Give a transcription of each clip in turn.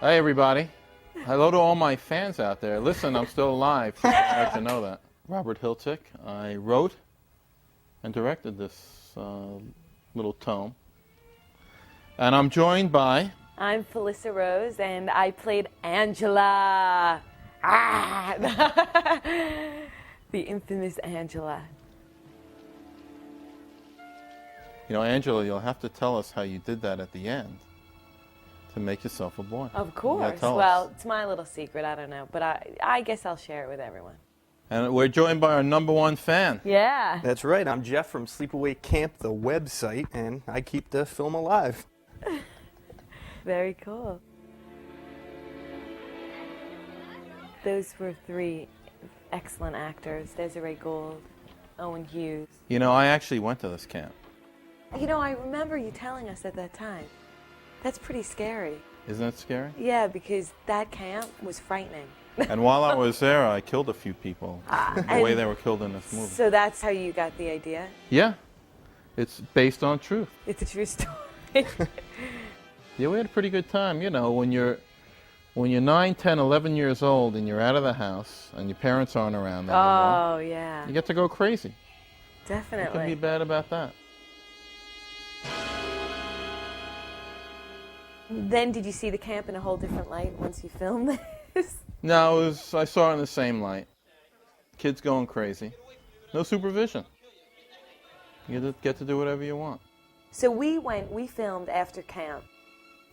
Hey, everybody. Hello to all my fans out there. Listen, I'm still alive. Just to let you know that. Robert Hiltzik. I wrote and directed this little tome. And I'm joined by... I'm Felissa Rose, and I played Angela. Ah! The infamous Angela. You know, Angela, you'll have to tell us how you did that at the end to make yourself a boy. Of course. Well, it's my little secret. I don't know. But I guess I'll share it with everyone. And we're joined by our #1 fan. Yeah. That's right. I'm Jeff from Sleepahwei Camp, the website, and I keep the film alive. Very cool. Those were 3 excellent actors. Desiree Gould, Owen Hughes. You know, I actually went to this camp. You know, I remember you telling us at that time. That's pretty scary. Isn't it scary? Yeah, because that camp was frightening. And while I was there, I killed a few people the way they were killed in this movie. So that's how you got the idea? Yeah. It's based on truth. It's a true story. Yeah, we had a pretty good time. You know, when you're 9, 10, 11 years old and you're out of the house and your parents aren't around anymore, Oh, yeah. you get to go crazy. Definitely. What can be bad about that? Then did you see the camp in a whole different light once you filmed this? No, I saw it in the same light. Kids going crazy. No supervision. You just get to do whatever you want. So we filmed after camp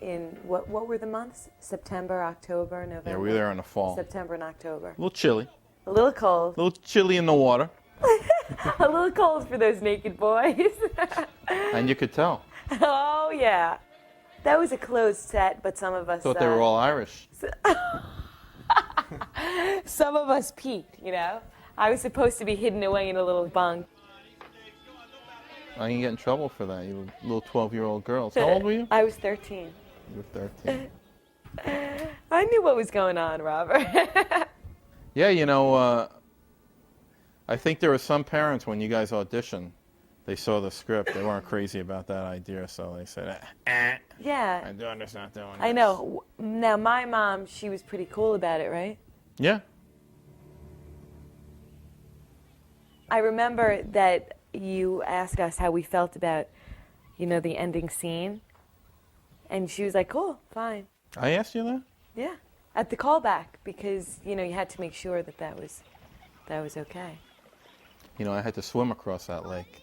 in, what were the months? September, October, November? Yeah, we were there in the fall. September and October. A little chilly. A little cold. A little chilly in the water. A little cold for those naked boys. And you could tell. Oh, yeah. That was a closed set, but some of us... Thought they were all Irish. Some of us peeked, you know? I was supposed to be hidden away in a little bunk. I can get in trouble for that, you little 12-year-old girls. How old were you? I was 13. You were 13. I knew what was going on, Robert. Yeah, you know, I think there were some parents when you guys auditioned, they saw the script, they weren't crazy about that idea, so they said, Yeah. I do understand doing this. I know. Now, my mom, she was pretty cool about it, right? Yeah. I remember that you asked us how we felt about, you know, the ending scene. And she was like, cool, fine. I asked you that? Yeah. At the callback, because, you know, you had to make sure that that was okay. You know, I had to swim across that lake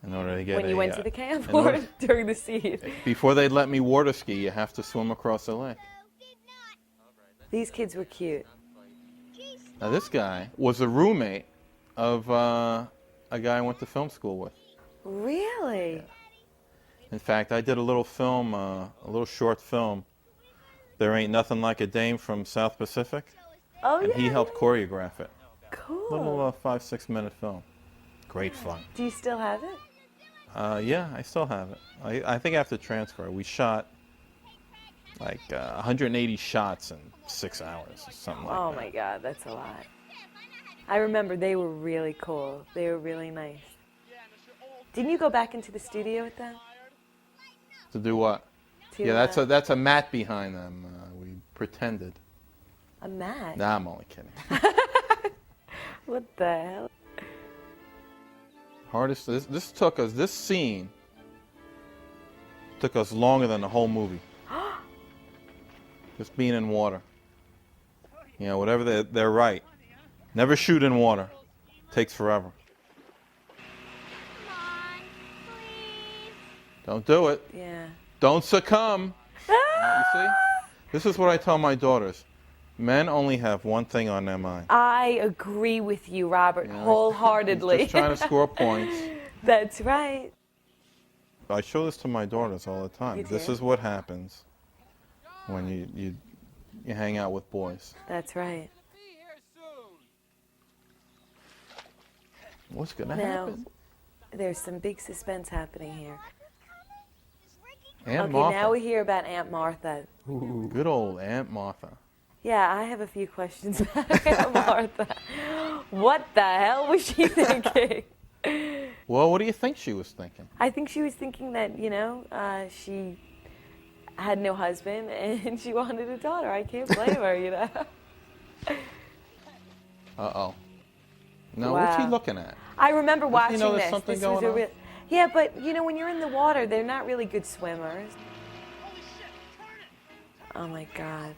in order to get When you went to the camp in or order- during the scene? Before they'd let me water ski, you have to swim across the lake. These kids were cute. Now this guy was a roommate of a guy I went to film school with. Really? In fact, I did a little film, a little short film. There Ain't Nothing Like a Dame from South Pacific. Oh, And yeah. he helped choreograph it. Cool. Little 5-6 minute film. Great fun. Do you still have it? Yeah, I still have it. I think I have to transfer it. We shot like 180 shots in 6 hours or something like Oh that. my God, that's a lot. I remember they were really cool. They were really nice. Didn't you go back into the studio with them? To do what? To, Yeah, that's a mat behind them. We pretended. a mat. Nah, I'm only kidding. What the hell? Hardest. This scene took us longer than the whole movie. Just being in water. You know, whatever they're right. Never shoot in water. Takes forever. Come on, please. Don't do it. Yeah. Don't succumb. You see? This is what I tell my daughters. Men only have one thing on their mind. I agree with you, Robert, You know, wholeheartedly. Just trying to score points. That's right. I show this to my daughters all the time. You This do? is what happens when you hang out with boys. That's right. What's gonna Now, happen? there's some big suspense happening here. Aunt Okay, Martha. now we hear about Aunt Martha. Good old Aunt Martha. Yeah, I have a few questions about Aunt Martha. What the hell was she thinking? Well, what do you think she was thinking? I think she was thinking that, you know, had no husband, and she wanted a daughter. I can't blame her, you know. Uh-oh. Now, what's he Wow. looking at? I remember watching know there's this. something This was going a on? real. Yeah, but you know, when you're in the water, they're not really good swimmers. Oh my God.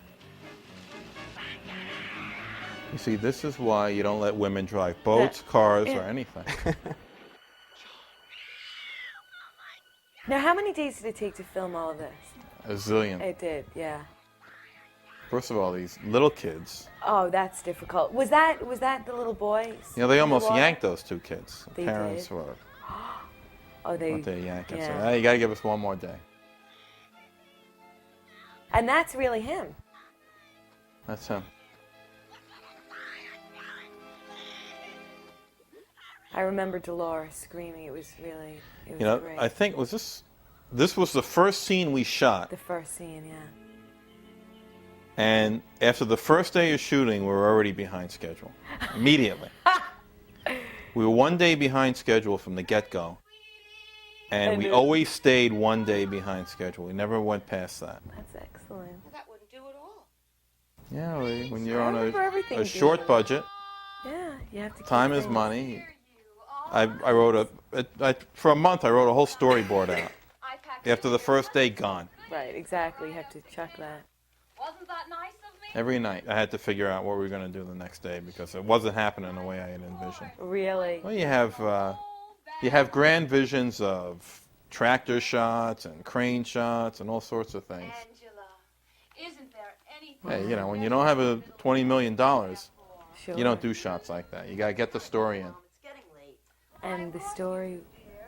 You see, this is why you don't let women drive boats, cars, Yeah. or anything. Now, how many days did it take to film all of this? A zillion. It did, yeah. First of all, these little kids. Oh, that's difficult. Was that the little boys? You know, they in the almost water? yanked those two kids. The They parents did? were Oh, they. out there yanking. Yeah. So, hey, you got to give us one more day. And that's really him. That's him. I remember Dolores screaming. It was really. It was You know, great. I think this was the first scene we shot. The first scene, yeah. And after the first day of shooting, we were already behind schedule. Immediately. We were one day behind schedule from the get-go. And we always stayed one day behind schedule. We never went past that. That's excellent. That wouldn't do at all. Yeah, when you're I on remember everything a being short done. budget, Yeah, you have to. keep time is things- money. I wrote for a month, I wrote a whole storyboard out. After the first day, gone. Right, exactly. You have to chuck that. Wasn't that nice of me? Every night, I had to figure out what we were going to do the next day because it wasn't happening the way I had envisioned. Really. Well, you have grand visions of tractor shots and crane shots and all sorts of things. Angela, isn't there anything? Hey, you know, when you don't have a $20 million, Sure. you don't do shots like that. You got to get the story in. It's getting late. And the story,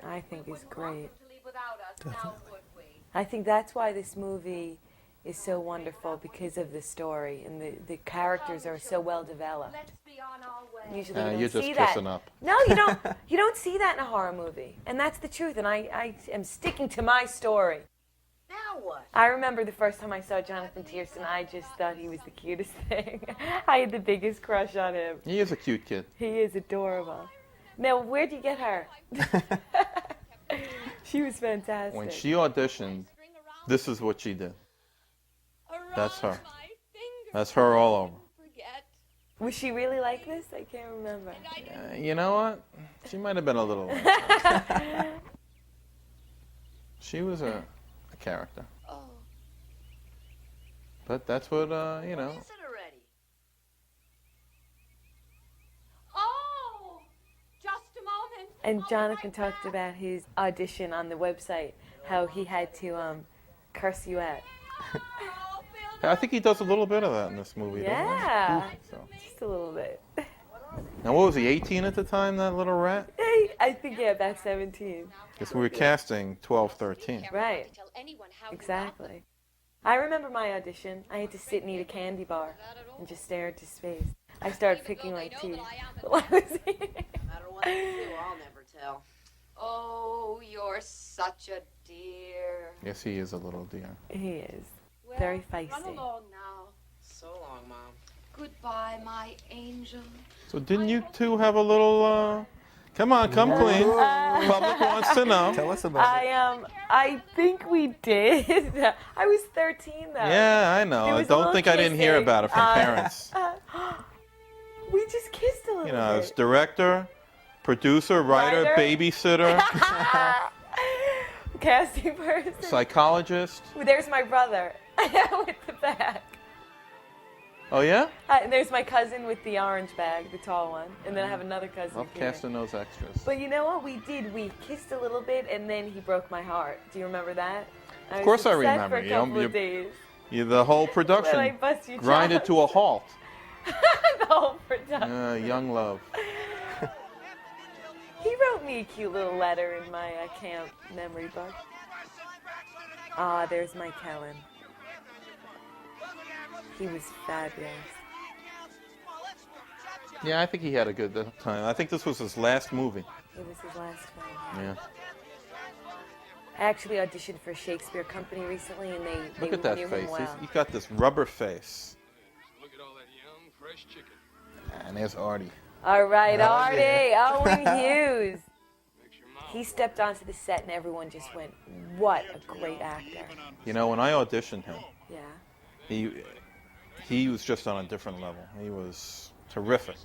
I think, is great. To leave without us, now would we? I think that's why this movie is so wonderful, because of the story, and the characters are so well developed. Let's be on our way. Usually you don't You're just see that. kissing up. No, you don't. You don't see that in a horror movie, and that's the truth. And I am sticking to my story. Now what? I remember the first time I saw Jonathan Tiersten, I just thought he was the cutest thing. I had the biggest crush on him. He is a cute kid. He is adorable. Now, where'd you get her? She was fantastic. When she auditioned, this is what she did. That's her. That's her all over. Was she really like this? I can't remember. You know what? She might have been a little. She was a character. Oh, But that's what, you know. is it already? Oh, just a moment. And Jonathan talked about his audition on the website, how he had to curse you out. Oh, I think he does a little bit of that in this movie. doesn't he? Yeah, So. just a little bit. Now, what was he, 18 at the time, that little rat? I think, yeah, about 17. Because we were casting 12, 13. Right, Tell anyone how exactly. I remember my audition. I had to sit and eat a candy bar and just stare into space. I started picking my teeth while I was eating. No matter what they do, I'll never tell. Oh, you're such a dear. Yes, he is a little dear. He is. Well, Very Run feisty. along now. So long, Mom. Goodbye, my angel. So didn't you two have a little, come on, come clean. Public wants to know. Tell us about it. I think we did. I was 13 though. Yeah, I There know. was a Don't little think I didn't hear kissing. about it from parents. We just kissed a little You know, as bit. director, producer, writer, Writer. babysitter, Casting person. psychologist. There's my brother with the bag. Oh, yeah? And there's my cousin with the orange bag, the tall one. And then I have another cousin Love here. casting those extras. But you know what we did? We kissed a little bit, and then he broke my heart. Do you remember that? Of course I was upset remember. For a You know, couple of days. The whole When I production bust your grinded to a halt. the whole production. Young love. He wrote me a cute little letter in my camp memory book. Ah, there's my Kellen. He was fabulous. Yeah, I think he had a good time. I think this was his last movie. It was his last film. Yeah. I actually auditioned for a Shakespeare company recently, and they Look at that knew face. him well. He's got this rubber face. Look at all that young, fresh chicken. And there's Artie. All right, Oh, Artie, yeah. Owen Hughes. Makes your mom He stepped onto the set and everyone just went, "What a great actor!" You know, when I auditioned him, Yeah. he was just on a different level. He was terrific.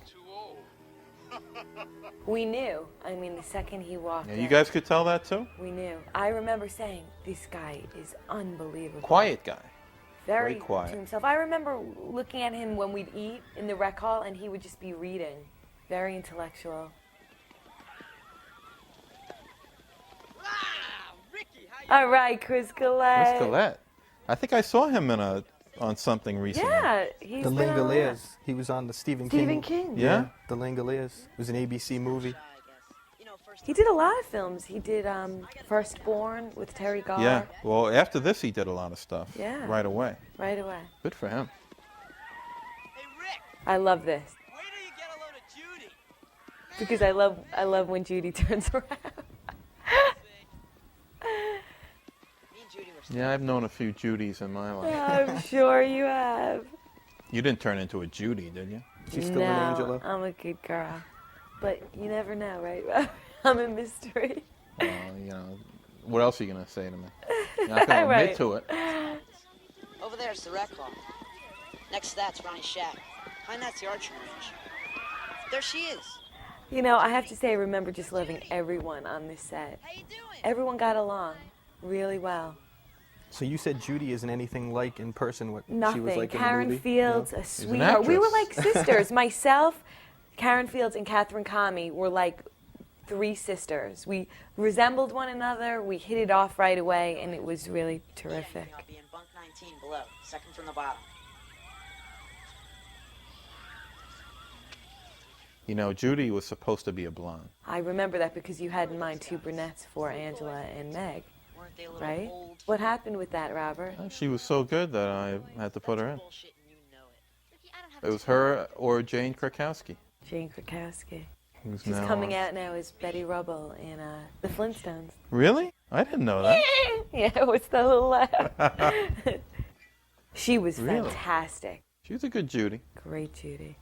We knew. I mean, the second he walked Yeah, in, you guys could tell that too? we knew. I remember saying, "This guy is unbelievable." Quiet guy. Very very quiet. to himself. I remember looking at him when we'd eat in the rec hall, and he would just be reading. Very intellectual. All right, Chris Gillette. Chris Gillette. I think I saw him on something recently. Yeah, he's The been on a lot. Langoliers. He was on the Stephen Stephen King. King. Yeah? The Langoliers. It was an ABC movie. He did a lot of films. He did Firstborn with Terry Garr. Yeah. Well, after this, he did a lot of stuff. Yeah. Right away. Right away. Good for him. I love this. Wait till you get a load of Judy. Because I love when Judy turns around. Me and Judy were still Yeah, I've known a few Judys in my life. I'm sure you have. You didn't turn into a Judy, did you? She's still No, an Angela. I'm a good girl. But you never know, right? I'm a mystery. Well, you know, what else are you going to say to me? You're not going to Right. admit to it. Over there's the rec hall. Next to that's Ronnie's shack. Behind that's the archery range. There she is. You know, I have to say, I remember just loving everyone on this set. How you doing? Everyone got along really well. So you said Judy isn't anything like in person what Nothing. she was like Karen in the movie? Fields, No? a an sweetheart. We were actress. like sisters. Myself, Karen Fields, and Catherine Kami were like three sisters. We resembled one another. We hit it off right away, and it was really terrific. I'll be in bunk 19 below, second from the bottom. You know, Judy was supposed to be a blonde. I remember that because you had in mind two brunettes for Angela and Meg, Weren't they a little right? old? What happened with that, Robert? She was so good that I had to put her in. Bullshit and you know it. It was her or Jane Krakowski. Jane Krakowski. Who's She's now coming on- out now as Betty Rubble in The Flintstones. Really? I didn't know that. Yeah, what's the little laugh? She was Really? fantastic. She was a good Judy. Great Judy.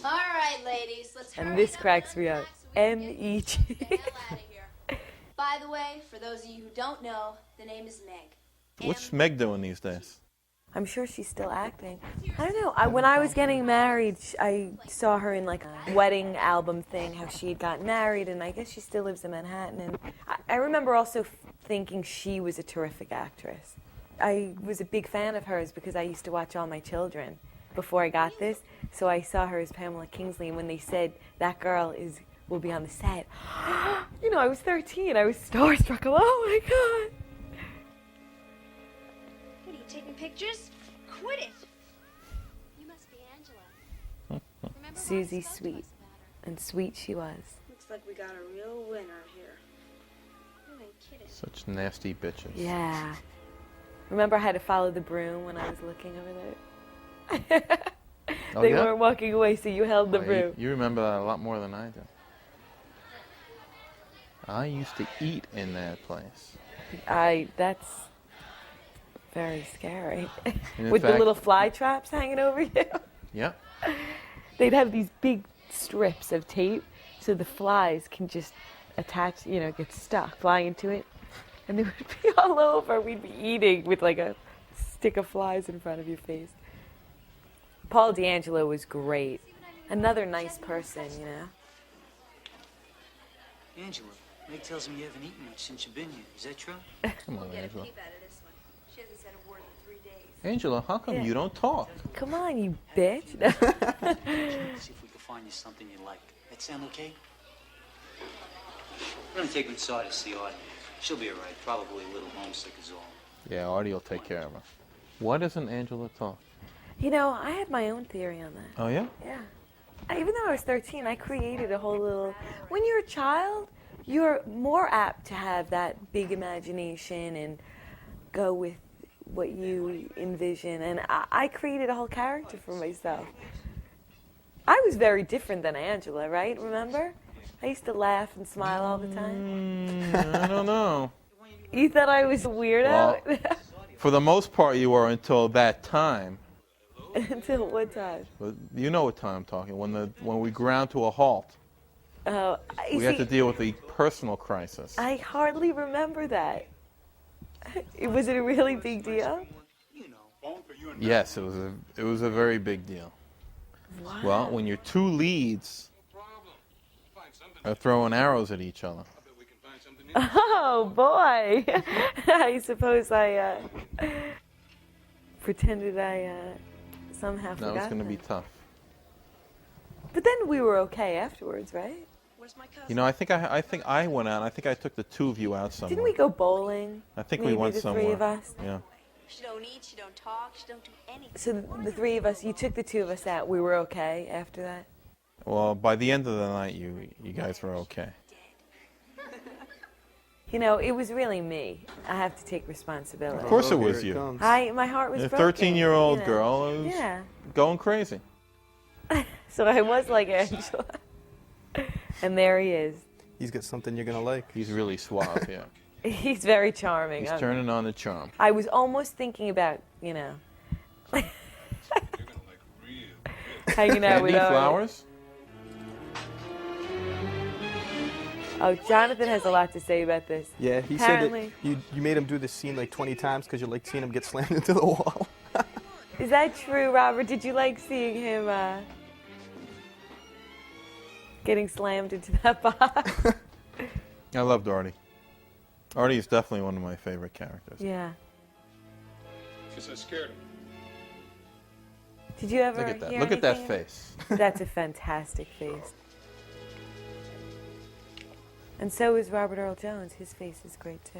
All right, ladies, let's And hurry this it up cracks and me up. relax so we can M.E.G. get the hell out of here. By the way, for those of you who don't know, the name is Meg. What's Meg doing these days? I'm sure she's still acting. I don't know. When I was getting married, I saw her in like a wedding album thing, how she had gotten married, and I guess she still lives in Manhattan. And I remember also thinking she was a terrific actress. I was a big fan of hers because I used to watch All My Children before I got this. So I saw her as Pamela Kingsley, and when they said that girl will be on the set, you know, I was 13. I was starstruck. Oh my God. What are you taking pictures? Quit it. You must be Angela. Remember Susie Ron spoke to Sweet. us about her? And sweet she was. Looks like we got a real winner here. Who ain't kidding? Such nasty bitches. Yeah. Remember I had to follow the broom when I was looking over there? Oh, They yeah? weren't walking away, so you held the Oh, broom. you remember that a lot more than I do. I used to eat in that place. That's very scary. in With the fact- little fly traps hanging over you. Yeah. They'd have these big strips of tape so the flies can just attach, you know, get stuck, fly into it. And they would be all over. We'd be eating with like a stick of flies in front of your face. Paul D'Angelo was great. Another nice person, you know. Angela, Meg tells me you haven't eaten much since you've been here. Is that true? Come on, Angela. Out of this one. She hasn't said a word in 3 days. Angela, how come Yeah. you don't talk? Come on, you bitch. See if we can find you something you like. That sound okay? We're gonna take her inside to see Audie. She'll be all right. Probably a little homesick is all. Yeah, Artie will take care of her. Why doesn't Angela talk? You know, I had my own theory on that. Oh, yeah? Yeah. Even though I was 13, I created a whole little... When you're a child, you're more apt to have that big imagination and go with what you envision. And I created a whole character for myself. I was very different than Angela, right? Remember? I used to laugh and smile all the time. I don't know. You thought I was a weirdo? For the most part, you were until that time. Until what time? But you know what time I'm talking. When we ground to a halt. We had to deal with the personal crisis. I hardly remember that. Was it a really big deal? Yes, it was a very big deal. Wow. Well, when your two leads are throwing arrows at each other. Oh boy! I suppose I pretended I somehow forgot. That was going to that. be tough. But then we were okay afterwards, right? Where's my cousin? You know, I think I went out. I think I took the two of you out somewhere. Didn't we go bowling? I think Maybe we went the somewhere. three of us. Yeah. She don't eat, she don't talk, she don't do anything. So the three of us, you took the two of us out. We were okay after that. Well, by the end of the night, you guys were okay. You know, it was really me. I have to take responsibility. Of course it Here was you. comes. My heart was A broken. 13-year-old you know. girl was Yeah. going crazy. So I was like Angela. And there he is. He's got something you're gonna like. He's really suave, yeah. He's very charming. He's turning on the charm. I was almost thinking about, you know, hanging out with Candy, Artie. flowers? Oh, Jonathan has a lot to say about this. Yeah, he Apparently. said that you made him do this scene like 20 times because you like seeing him get slammed into the wall. Is that true, Robert? Did you like seeing him getting slammed into that box? I loved Artie. Artie is definitely one of my favorite characters. Yeah. Guess I scared him. Did you ever Look at that. hear Look at that anything? face. That's a fantastic face. And so is Robert Earl Jones. His face is great too.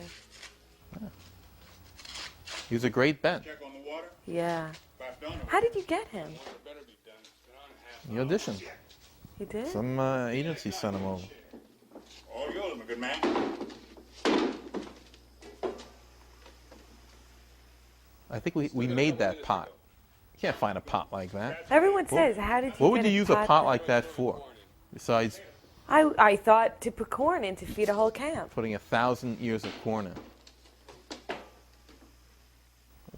He was a great Ben. Check on the water. Yeah. If I've done it, How did you get him? it better be done. It's been on half. He auditioned. You did? Some agency sent him over. All yours, my good man. I think we made that pot. You can't find a pot like that. Everyone says, how did you What would get you use a pot like that for? Besides I thought to put corn in to feed a whole camp. putting 1,000 ears of corn in.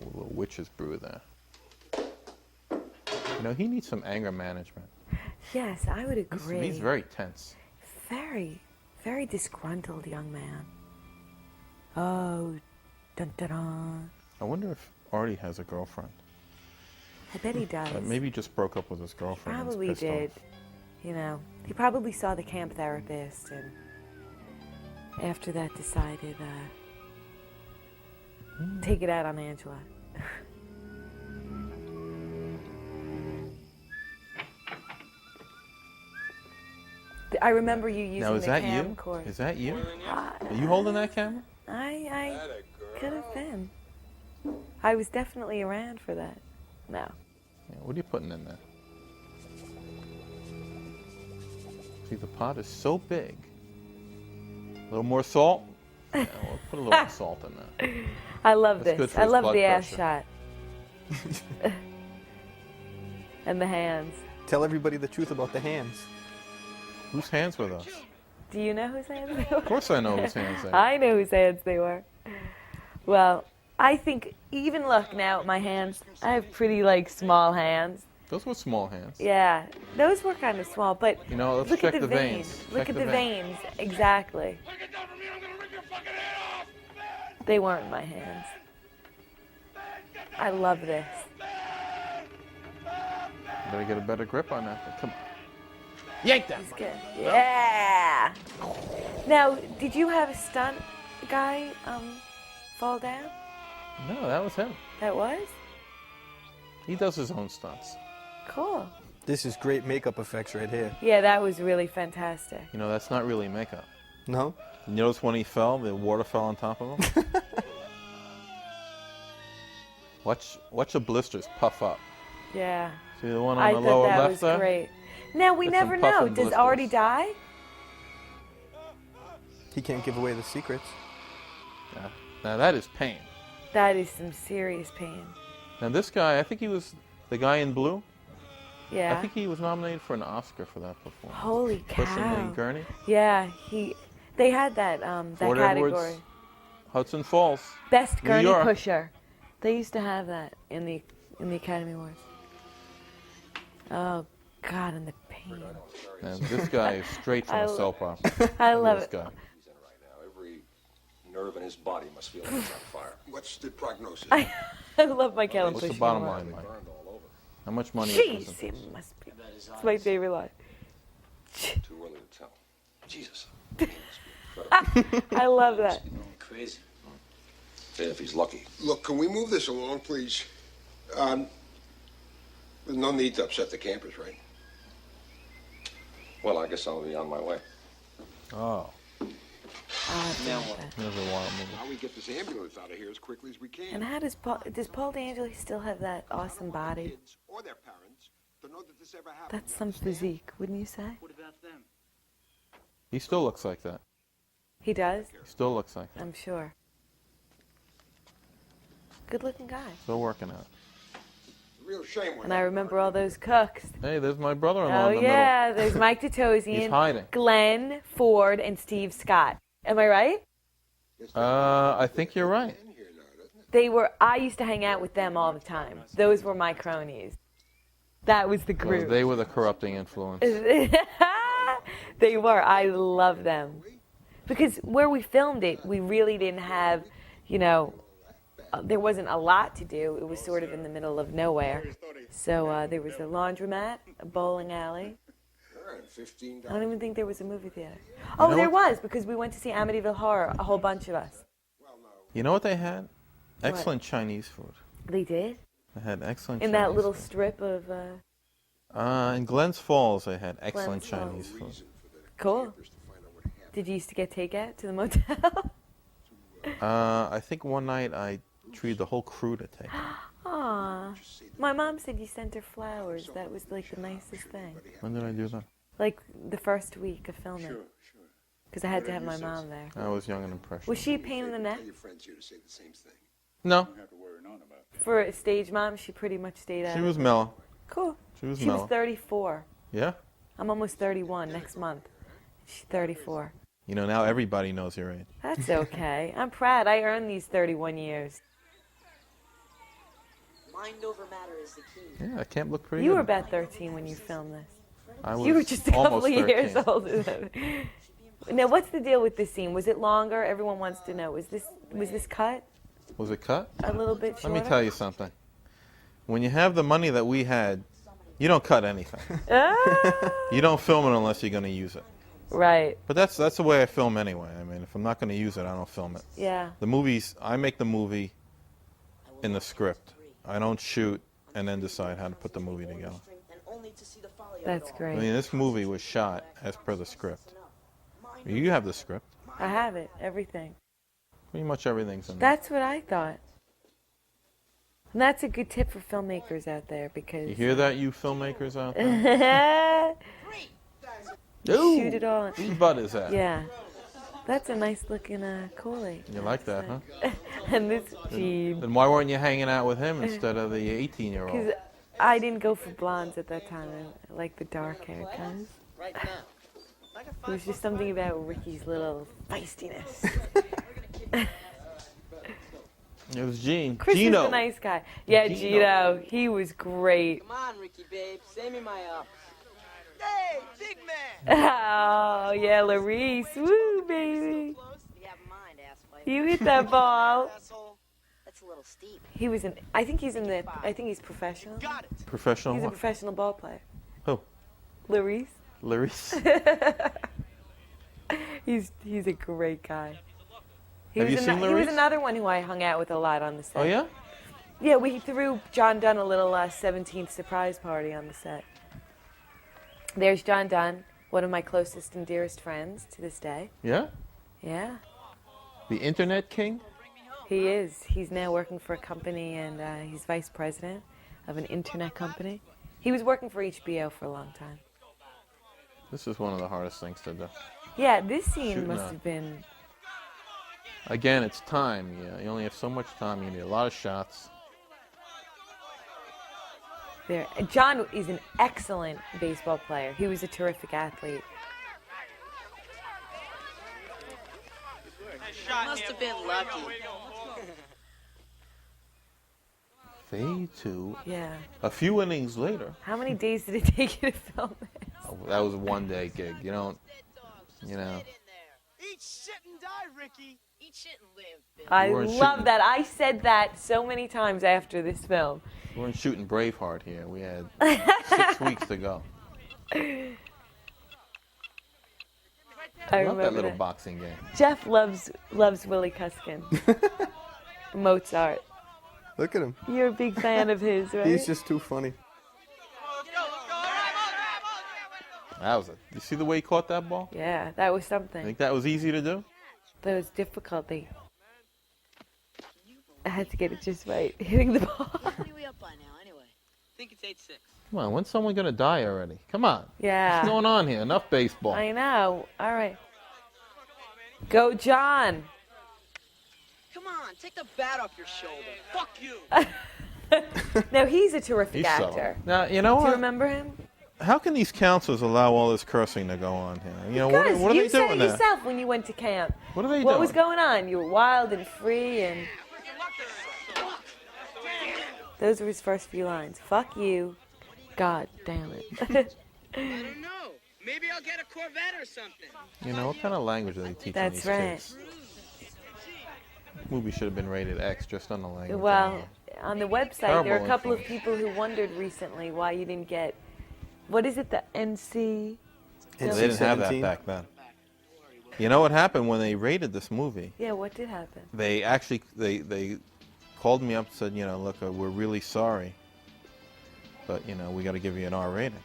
A little witch's brew there. You know, he needs some anger management. Yes, I would agree. He's very tense. Very, very disgruntled young man. Oh, dun dun dun. I wonder if Artie has a girlfriend. I bet he does. Maybe he just broke up with his girlfriend. and is Probably pissed did. off. You know, he probably saw the camp therapist and after that decided take it out on Angela. I remember you using Now, is the that you? camcorder. Is that you? I Are you holding that camera? could have been. I was definitely around for that. No. Yeah, what are you putting in there? See, the pot is so big. A little more salt? Yeah, we'll put a little more salt in there. I love That's good this. for I his love blood the ass pressure. shot. And the hands. Tell everybody the truth about the hands. Whose hands were those? Do you know whose hands they were? Of course I know whose hands they were. I know whose hands they were. Well, I think, even look now at my hands, I have pretty, small hands. Those were small hands. Yeah, those were kind of small, but You know, let's look check at the the veins. veins. Look Check at the the veins. veins, exactly. Take it down from me, I'm gonna rip your fucking head off! They weren't my hands. I love this. Better get a better grip on that. Come on. Yank that! It's good. Yeah! Now, did you have a stunt guy fall down? No, that was him. That was? He does his own stunts. Cool. This is great makeup effects right here. Yeah, that was really fantastic. You know, that's not really makeup. No? You notice when he fell, the water fell on top of him? Watch the blisters puff up. Yeah. See the one on I the thought lower that left was there? great. Now, we That's some never know. puffin' Does blisters. Artie die? He can't give away the secrets. Yeah. Now that is pain. That is some serious pain. Now this guy, I think he was the guy in blue. Yeah. I think he was nominated for an Oscar for that performance. Holy Pushing cow. the gurney. Yeah, they had that Fort category. Edwards, Hudson Falls. Best New gurney York. pusher. They used to have that in the Academy Awards. Oh God, and the pain. And this guy is straight from a soap opera. I love This it. guy. He's in right now. Every nerve in his body must feel like it's on fire. What's the prognosis? I love my Kellen What's the pushing bottom him line, around. Mike? Burned all over. How much money is Jeez, this? it must be. It's my favorite line. Too early to tell. Jesus. He must be incredible. I love that. Going crazy. If he's lucky. Look, can we move this along, please? There's no need to upset the campers, right? Well, I guess I'll be on my way. Oh, Now what? there's a wild movie. Now we get this ambulance out of here as quickly as we can. And how does Paul D'Angelo still have that awesome body? Kids or their parents to know that this ever happened. That's some physique, wouldn't you say? What about them? He still looks like that. He does, He still looks like that. I'm sure. Good-looking guy. Still working out. Real shame when And I remember all those cooks. Hey, there's my brother-in-law Oh in the yeah, there's Mike Totosian, He's hiding. Glenn Ford, and Steve Scott. Am I right? middle. I think you're right. They were. I used to hang out with them all the time. Those were my cronies. That was the Well, group. they were the corrupting influence. They were. I love them. Because where we filmed it, we really didn't have, there wasn't a lot to do. It was sort of in the middle of nowhere. So there was a laundromat, a bowling alley. I don't even think there was a movie theater. Oh, know there what? was, because we went to see Amityville Horror, a whole bunch of us. You know what they had? Excellent Chinese food. They did? They had excellent In Chinese that little food. strip of, In Glens Falls, they had excellent Glens Chinese food. cool. Did you used to get takeout to the motel? I think one night I treated the whole crew to take. Aw. My mom said you sent her flowers. That was like the nicest thing. When did I do that? Like the first week of filming. Because I had to have my mom there. I was young and impressionable. Was she a pain in the neck? Tell your friends here to say the same thing. No, For a stage mom, she pretty much stayed out. she was mellow. Cool. She was She was mellow. 34. Yeah? I'm almost 31 next month. She's 34. You know, now everybody knows your age. That's okay. I'm proud. I earned these 31 years. Mind over matter is the key. Yeah, I can't look pretty You good. were about 13 when you filmed this. I was You were just a couple almost of years 13. older than me. Now, what's the deal with this scene? Was it longer? Everyone wants to know. Was this cut Was it cut? a little bit shorter? Let me tell you something. When you have the money that we had, you don't cut anything. Ah, You don't film it unless you're going to use it. right. But that's the way I film anyway. I mean, if I'm not going to use it, I don't film it. Yeah. The movies, I make the movie in the script. I don't shoot and then decide how to put the movie together. That's I great. mean, this movie was shot as per the script. You have the script. I have it. Everything. Pretty much everything's in there. That's what I thought. And that's a good tip for filmmakers out there because You hear that, you filmmakers out there? shoot it all. Whose butt is that? Yeah. That's a nice looking Coley. You like that, huh? And this, gee, Then why weren't you hanging out with him instead of the 18-year-old? because I didn't go for blondes at that time. I like the dark hair guys. Right now. It was just something about Ricky's little feistiness. It was Gene. Chris Gino. was a nice guy. Yeah, Gino. Gino. He was great. Come on, Ricky, babe. Send me my Hey, big man! Oh, yeah, Larice. Woo, baby. What do you have in mind, asswipe? You hit that ball. Asshole. That's a little steep. He was in, I think he's professional. Got it. Professional He's a what? professional ball player. Who? Larice. Larry's. He's a great guy. Have you seen He was Larice? another one who I hung out with a lot on the set. Oh, yeah? Yeah, we threw John Dunn a little 17th surprise party on the set. There's John Dunn, one of my closest and dearest friends to this day. Yeah? Yeah, The Internet King? he is. He's now working for a company, and he's vice president of an internet company. He was working for HBO for a long time. This is one of the hardest things to do. Yeah, this scene Shooting must up. have been... Again, it's time. You only have so much time. You need a lot of shots. There. John is an excellent baseball player. He was a terrific athlete. Must have been lucky. Fade to Yeah. a few innings later. How many days did it take you to film this? A that was a one-day gig. You don't, you know. Eat shit and die, Ricky. Eat shit and live, bitch. I weren't love shooting. that. I said that so many times after this film. We weren't shooting Braveheart here. We had 6 weeks to go. I love that remember little that. boxing game. Jeff loves Willie Cuskin. Mozart. Look at him. You're a big fan of his, right? He's just too funny. That was it. You see the way he caught that ball? Yeah, that was I something. think that was easy to do. That was difficult. I had to get it just right, hitting the ball. What are we up by now, anyway? I think it's 8-6. Come on, when's someone gonna die already? Come on. Yeah. What's going on here? Enough baseball. I know. All right. Go, John. Come on, take the bat off your shoulder. Fuck you. No, he's a terrific He's actor. so. Now you know Do you what? remember him? How can these counselors allow all this cursing to go on here? You know Because what are you they said doing it there? yourself when you went to camp. What are they What doing? was going on? You were wild and free, and those were his first few lines. Fuck you. God damn it. I don't know. Maybe I'll get a Corvette or something. You know what kind of language are they teaching That's these right. kids? Movie should have been rated X just on the language. Well, on the website, there are a Terrible couple of influence. people who wondered recently why you didn't get, what is it, the NC? They didn't have that NC-17? back then. You know what happened when they rated this movie? Yeah, what did happen? They actually they called me up and said, you know, look, we're really sorry, but you know, we got to give you an R rating.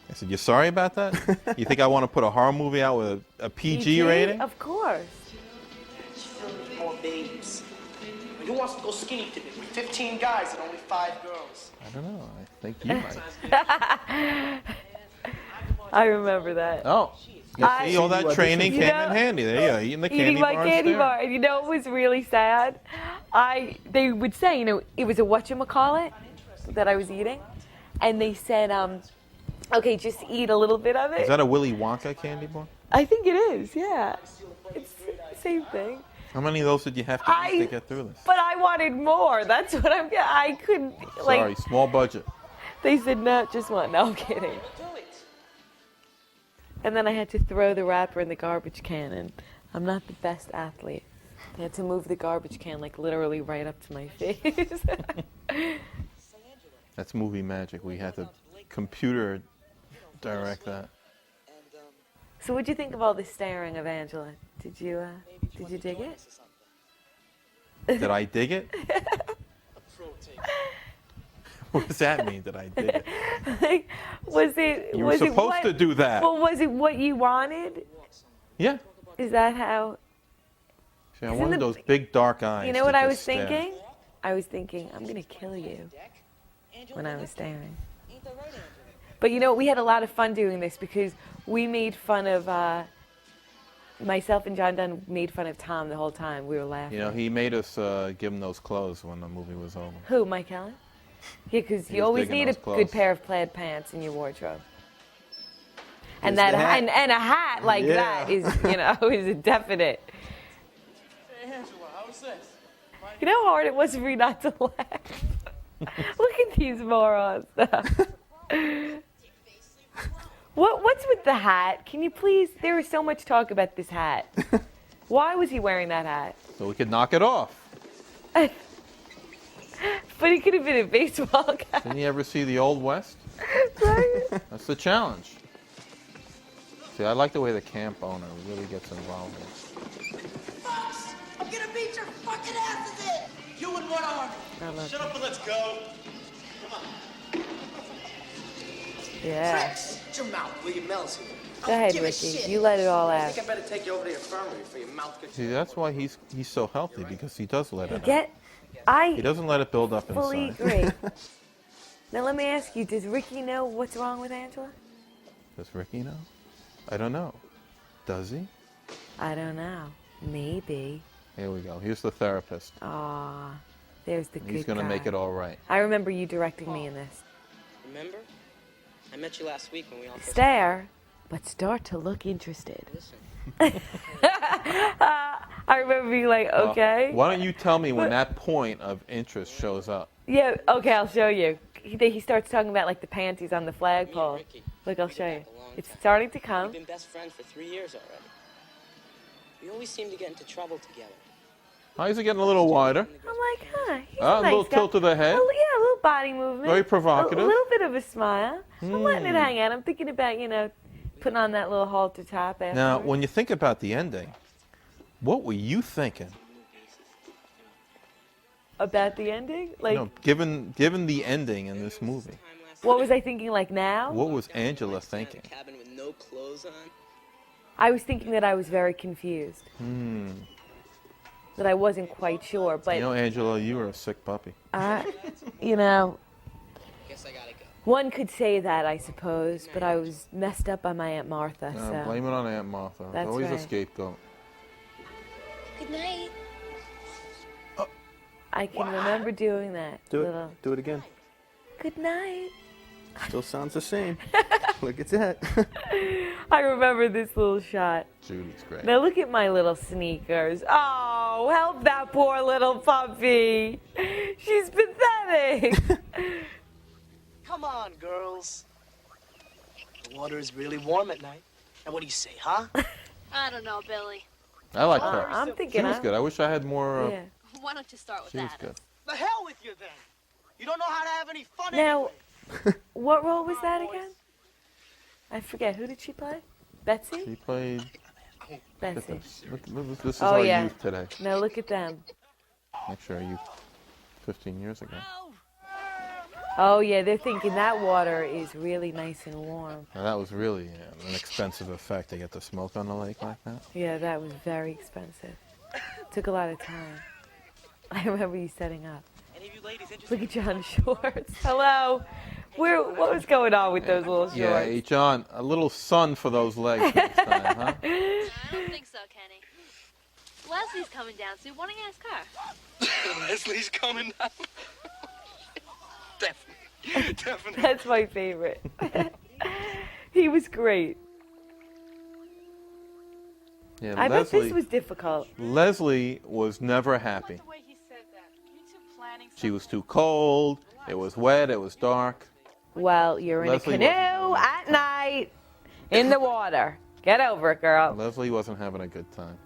I said, you're sorry about that? You think I want to put a horror movie out with a PG rating? Of course. More babes. Who wants to go skinny dipping? 15 guys and only 5 girls. I don't know. I think you might. I remember that. Oh, you see, all that training You came know, in handy. There you go, eating the candy Eating my bar candy instead. bar. And you know what was really sad? They would say, you know, it was a whatchamacallit that I was eating. And they said, okay, just eat a little bit of it. Is that a Willy Wonka candy bar? I think it is, yeah. It's the same thing. How many of those did you have to eat to get through this? But I wanted more. That's what I couldn't, like. Sorry, small budget. They said, no, just one. No, I'm kidding. And then I had to throw the wrapper in the garbage can, and I'm not the best athlete. I had to move the garbage can, like, literally right up to my face. That's movie magic. We had to computer direct that. So what'd you think of all the staring of Angela? Did you dig it? Did I dig it? What does that mean? Did I dig it? Like, was it? You were was it supposed what, to do that. Well, was it what you wanted? Yeah. Is that how? See, I wanted those big dark eyes. You know to what I just was stare. thinking? I was thinking, I'm gonna kill you when I was staring. But you know, we had a lot of fun doing this because we made fun of, myself and John Dunn made fun of Tom the whole time. We were laughing. You know, he made us give him those clothes when the movie was over. Who, Mike Allen? Yeah, because He you was always digging need a those clothes. good pair of plaid pants in your wardrobe. And There's that the hat. and a hat like Yeah. that is, you know, is a definite. Hey, Angela, how's this? You know how hard it was for me not to laugh? Look at these morons. What's with the hat? Can you please? There was so much talk about this hat. Why was he wearing that hat? So we could knock it off. But he could have been a baseball guy, Didn't you ever see The Old West? right? That's the challenge. See, I like the way the camp owner really gets involved in it. Fox, I'm gonna beat your fucking asses in! You and what army? I love Shut up and let's go. Yeah. Tricks! Shut your mouth, William Mel's here. Go ahead, Give a Ricky. shit. You let it all I out. think I better take you over to the infirmary for your mouth gets. See, that's why he's so healthy, because he does let it out. Get. He I doesn't let it build up fully inside. agree. Now let me ask you: does Ricky know what's wrong with Angela? Does Ricky know? I don't know. Does he? I don't know. Maybe. Here we go. Here's the therapist. Aw, there's the good He's going to guy. make it all right. I remember you directing me in this. Remember? I met you last week when we all first... Stare, but start to look interested. Listen. I remember being like, okay. Why don't you tell me when that point of interest shows up? Yeah, okay, I'll show you. He starts talking about like the panties on the flagpole. Ricky. Look, I'll show you. It's starting to come. We've been best friends for 3 years already. We always seem to get into trouble together. Why is it getting a little wider? I'm like, huh, he's A a nice little guy. tilt of the head. Yeah, a little body movement. Very provocative. A little bit of a smile. I'm letting it hang out. I'm thinking about, putting on that little halter top after. Now, when you think about the ending, what were you thinking? About the ending? Like, No, given the ending in this movie, what was I thinking like now? what was Angela thinking? Cabin with no clothes on. I was thinking that I was very confused. That I wasn't quite sure, but Angela, you were a sick puppy. Guess I gotta go. one could say that, I suppose, but I was messed up by my Aunt Martha, so. Blame it on Aunt Martha. It's That's always a right. scapegoat. Good night. I can remember doing that. Do little, it. Do it again. good night. Still sounds the same. Look at that. I remember this little shot. Judy's great. Now look at my little sneakers. Oh, help that poor little puppy. She's pathetic. Come on, girls. The water is really warm at night. Now, what do you say, huh? I don't know, Billy. I like her. I'm She thinking. was good. I wish I had more. Yeah. Why don't you start with She was that? good. The hell with you, then. You don't know how to have any fun Now, anyway. what role was that again? I forget. Who did she play? Betsy? She played. Betsy. Look, this is Oh, our yeah. youth today. Now look at them. Actually, our youth 15 years ago. Oh, yeah, they're thinking that water is really nice and warm. Now, that was really an expensive effect to get the smoke on the lake like that. Yeah, that was very expensive. Took a lot of time. I remember you setting up. Any of you ladies interested? Look at John's shorts. Hello. What was going on with those little shorts? Yeah, hey, John, a little sun for those legs next time, huh? I don't think so, Kenny. Leslie's coming down, so why don't you ask her? Leslie's coming down. Definitely. That's my favorite. He was great. Yeah, I bet this was difficult. Leslie was never happy. She was too cold. It was wet. It was dark. Well, you're in Leslie a canoe at night in the water. Get over it, girl. Leslie wasn't having a good time.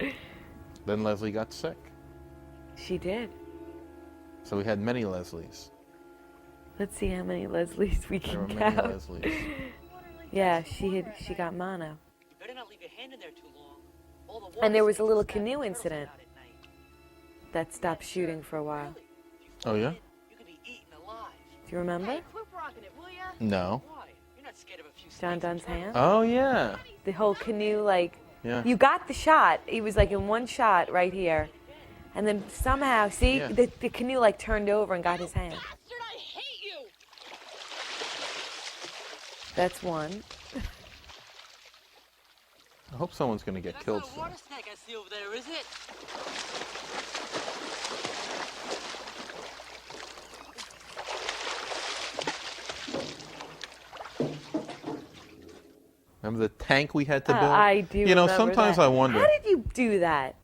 Then Leslie got sick. She did. So we had many Leslies. Let's see how many Leslies we There were can many count. Leslies. Yeah, she got mono. You better not leave your hand in there too long. All the And there was a water's little that canoe turtle incident out at night. that stopped shooting for a while. Oh, yeah? You could be eaten alive. Do you remember? Quit rocking it, will ya? No. Why? You're not scared of a few John snakes and Dunn's hand? Oh, yeah. The whole canoe, like, Yeah. you got the shot. He was like in one shot right here. And then somehow, see, Yeah. the canoe like turned over and got his hand. Bastard, I hate you! That's one. I hope someone's going to get That's killed not a soon. water snake I see over there, is it? Remember the tank we had to build? I do. You know, remember sometimes that. I wonder. How did you do that?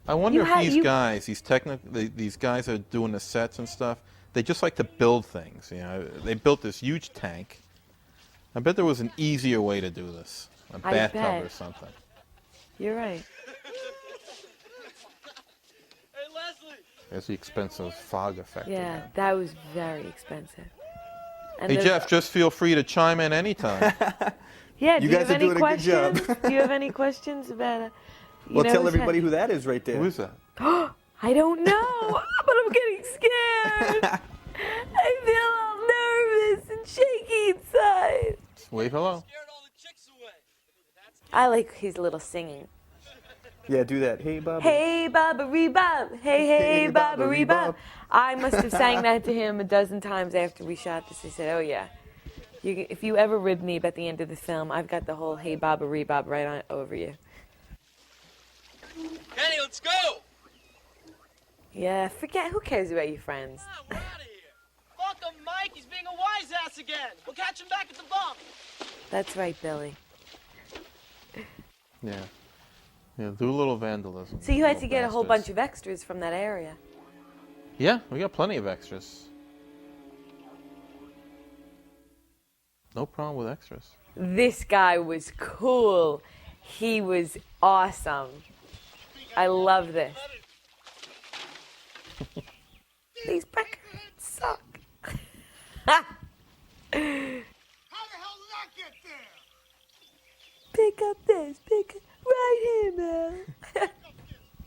I wonder You if had- these you- guys, these guys are doing the sets and stuff. They just like to build things. You know, they built this huge tank. I bet there was an easier way to do this, a I bathtub bet. or something. You're right. Hey, Leslie. There's the expensive fog effect. Yeah, again. that was very expensive. And Hey the- Jeff, just feel free to chime in anytime. Yeah, You do you guys have are any doing a good job. questions? Do you have any questions about? Well, tell everybody who that is right there. Who is that? I don't know, but I'm getting scared. I feel all nervous and shaky inside. Wave hello. Scared all the chicks away. I like his little singing. Yeah, do that. Hey, Bob. Hey, Bobbery Bob. Hey, hey, Bobbery Bob. I must have sang that to him a dozen times after we shot this. He said, oh, yeah. If you ever rid me at the end of the film, I've got the whole Hey, Bobbery Bob right on over you. Kenny, let's go. Yeah, forget. Who cares about your friends? We're out of here. Fuck him, Mike. He's being a wise ass again. We'll catch him back at the bump. That's right, Billy. Yeah. Yeah, do a little vandalism. So you had to little get a whole bastards. bunch of extras from that area. Yeah, we got plenty of extras. No problem with extras. This guy was cool. He was awesome. I love this. These records suck. How the hell did that get there? Pick up this, pick up right here, Mel. What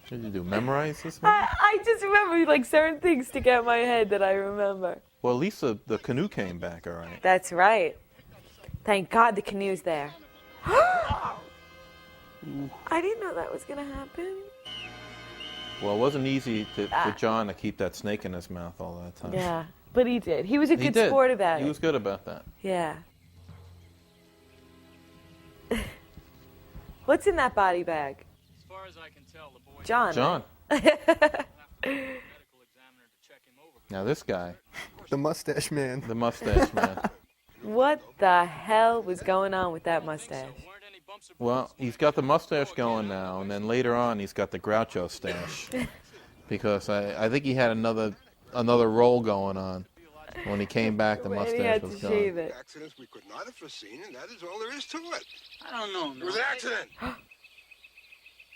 did you do? Memorize this movie? I just remember like certain things stick out in my head that I remember. Well, at least the canoe came back, all right. That's right. Thank God the canoe's there. I didn't know that was gonna happen. Well, it wasn't easy for John to keep that snake in his mouth all that time. Yeah, but he did. He was a He good did. sport about it. He was good about that. Yeah. What's in that body bag? As far as I can tell, the boy. John. John. Medical examiner to check him over. Now this guy, The mustache man. the mustache man. What the hell was going on with that mustache? Well, he's got the mustache going now, and then later on he's got the Groucho stash. Because I think he had another role going on. When he came back, the When he mustache had was to gone. shave it. Accidents we could not have foreseen, and that is all there is to it. I don't know. It was an accident.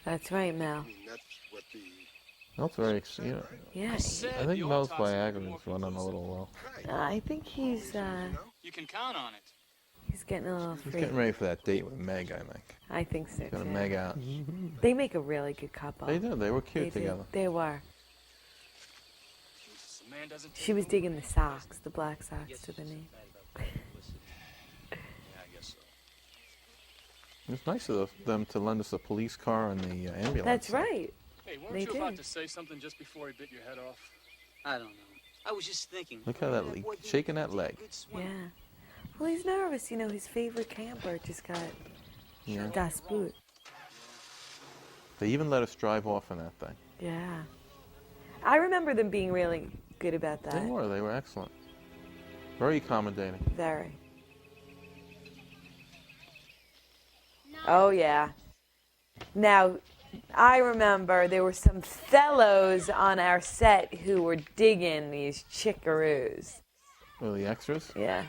That's right, Mel. I mean, that's what the... That's very, Yeah. I think Mel's Viagra is running a little low. I think he's You can count on it. he's getting a little He's free. getting ready for that date with Meg, I think. I think so He's gonna too. Meg out. They make a really good couple. They did. They were They cute did. together. They were. Jesus, a man doesn't She was digging the socks, the black socks to the knee. Yeah, I guess so. It's nice of them to lend us a police car and the ambulance. That's right. Hey, weren't They you about did. to say something just before he bit your head off? I don't know. I was just thinking. Look how that shaking that leg. Yeah. Well, he's nervous. You know, his favorite camper just got spooked. They even let us drive off in that thing. Yeah. I remember them being really good about that. They were excellent. Very accommodating. Very. Oh, yeah. Now, I remember there were some fellows on our set who were digging these chickaroos. Oh, the extras? Yeah.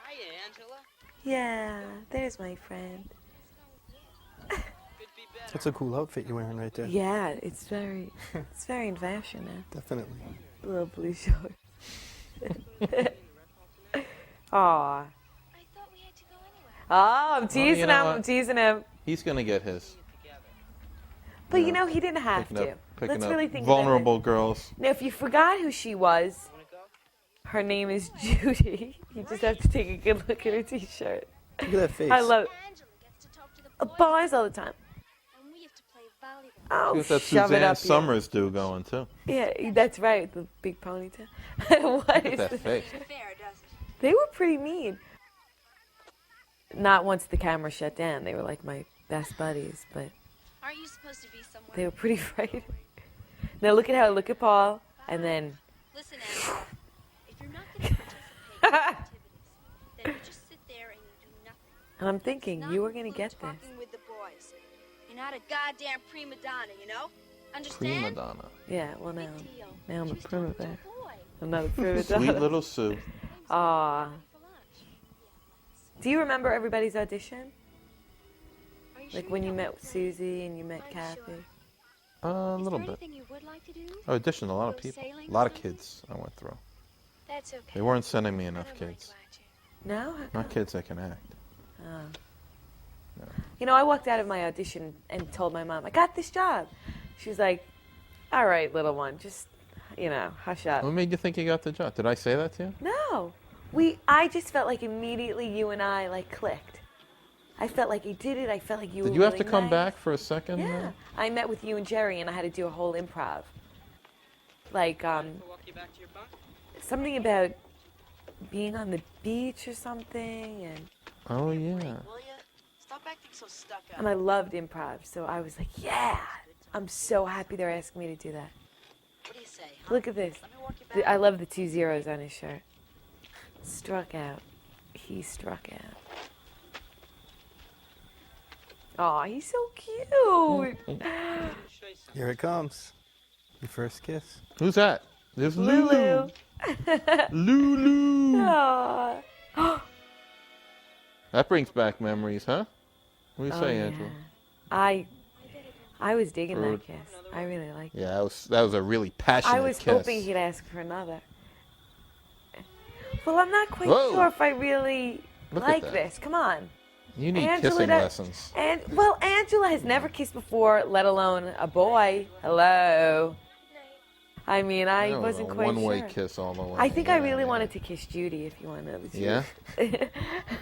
Hiya, Angela. Yeah, there's my friend. That's a cool outfit you're wearing right there. Yeah, it's very in fashion now. Definitely. Little blue shorts. Aw. Oh, I'm teasing know him. what? I'm teasing him. He's gonna get his. But you know, he didn't have to. Picking Let's up really think vulnerable about girls. it. Now, if you forgot who she was, her name is Judy. You just have to take a good look at her T-shirt. Look at that face. I love it. Boys all the time. And we have to play volleyball. Oh, Who's that shove it Suzanne up Summers do going too? Yeah, that's right. The big ponytail. What Look at is that this? face. Fair, doesn't it? They were pretty mean. Not once the camera shut down. They were like my best buddies, but Aren't you supposed to be somewhere? they were pretty frightening. Now look at Paul, and then Listen, Angela. If you're not going to participate in activities, then you just sit there and you do nothing. and I'm thinking Not you were gonna include get this. talking with the boys. You're not a goddamn prima donna, you know? Prima Understand? donna. Yeah, well now, Big deal. now I'm a She's prima talking to there. a boy. I'm not a prima Sweet donna. little Sue. Aw. For lunch. Do you remember everybody's audition? Are you Like sure when you don't met want to? Susie and you met I'm Kathy? sure. A Is little there bit. anything you would like to do? I auditioned a lot of Go people. sailing A or lot of something? kids I went through. That's okay. They weren't sending me I enough don't mind kids. to watch you. No? How Not come? kids that can act. Oh. You know, I walked out of my audition and told my mom, I got this job. She was like, all right, little one, just, you know, hush up. What made you think you got the job? Did I say that to you? No. I just felt like immediately you and I, like, clicked. I felt like you did it. I felt like you were Did you have to really come nice. back for a second? Yeah. I met with you and Jerry, and I had to do a whole improv. Like, Walk you back to your bunk? something about being on the beach or something, and Oh, yeah. Will you? Stop acting so stuck up. I loved improv, so I was like, yeah, I'm so happy they're asking me to do that. What do you say, huh? Look at this. Let me walk you back. I love the 2 zeros on his shirt. Struck out. He struck out. Aw, he's so cute. Show you something. Here it comes. Your first kiss. Who's that? There's Lulu. Lulu. Lulu. Aw. That brings back memories, huh? What do you say, yeah. Angela? I was digging Rude. that kiss. I really liked it. Yeah, that was a really passionate I was kiss. hoping he'd ask for another. Well, I'm not quite Whoa. sure if I really Look at like that. this. Come on. You need Angela kissing does- lessons. And well, Angela has never kissed before, let alone a boy. Hello. I mean, I That was wasn't a quite one-way sure. kiss all the way. I think I Yeah, really yeah. wanted to kiss Judy, if you want to know the truth. Yeah?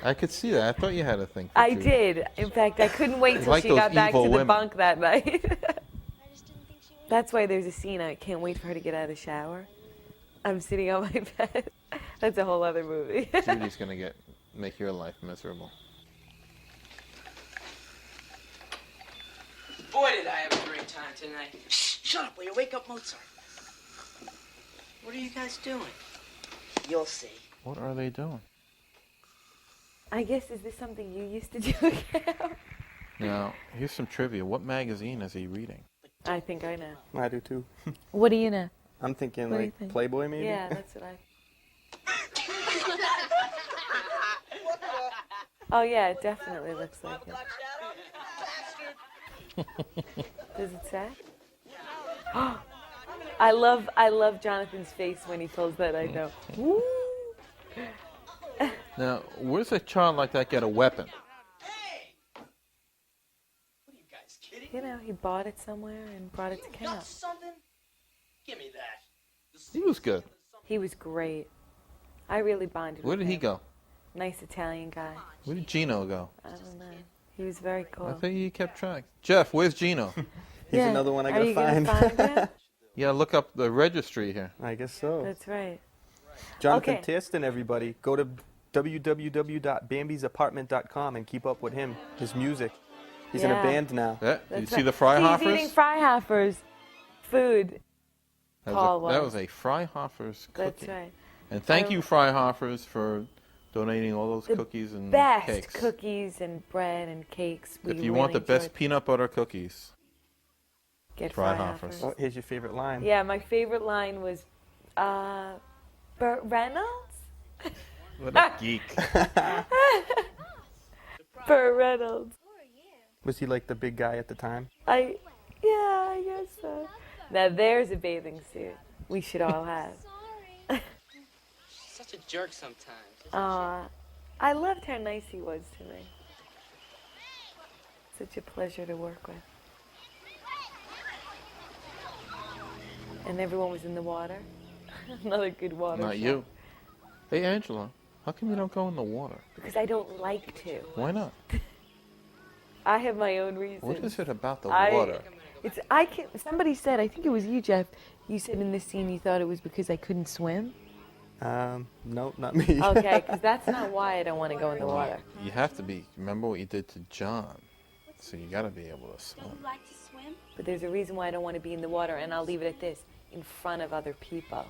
I could see that. I thought you had a thing for I Judy. did. In fact, I couldn't wait till Like she those got back to evil the women. bunk that night. That's why there's a scene. I can't wait for her to get out of the shower. I'm sitting on my bed. That's a whole other movie. Judy's going to make your life miserable. Boy, did I have a great time tonight. Shh, shut up, will you wake up Mozart? What are you guys doing? You'll see. What are they doing? I guess, is this something you used to do again? Now, here's some trivia. What magazine is he reading? I think I know. I do too. What do you know? I'm thinking What do you like think? Playboy maybe? Yeah, that's what I... Oh yeah, it definitely looks like it. Does it say? I love Jonathan's face when he pulls that. I know. Woo! Now, where does a child like that get a weapon? You know, he bought it somewhere and brought it to camp. Something? Give me that. He was good. He was great. I really bonded Where with did he him. go? Nice Italian guy. Where did Gino go? I don't know. He was very cool. I think he kept track. Jeff, where's Gino? He's Yeah. another one I Are gotta you gonna find. find him? Yeah, look up the registry here. I guess so. That's right. Jonathan Okay. Tiston, everybody. Go to www.bambisapartment.com and keep up with him, his music. He's in a Yeah. band now. Yeah, you That's see right. the He's Freihoffers? eating Freihoffers. Food. Paul That was. was a Freihoffers cookie. That's right. And thank I- you, Freihoffers, for donating all those The cookies and Best cakes. cookies and bread and cakes. We If you want the really best enjoyed. peanut butter cookies, Get Freihoffers. Freihoffers. Oh, here's your favorite line. Yeah, my favorite line was, Burt Reynolds? what a geek. Burt Reynolds. Was he like the big guy at the time? Yeah, I guess so. Now there's a bathing suit we should all have. Such a jerk sometimes. I loved how nice he was to me. Such a pleasure to work with. And everyone was in the water. Another good water Not shot. you. Hey, Angela, how come you don't go in the water? Because I don't like to. Why not? I have my own reasons. What is it about the I- water? Somebody said, I think it was you, Jeff. You said in this scene you thought it was because I couldn't swim. No, not me. Okay, because that's not why I don't want to go in the water. You have to be. Remember what you did to John. So you got to be able to swim. Don't you like to swim? But there's a reason why I don't want to be in the water, and I'll leave it at this: in front of other people.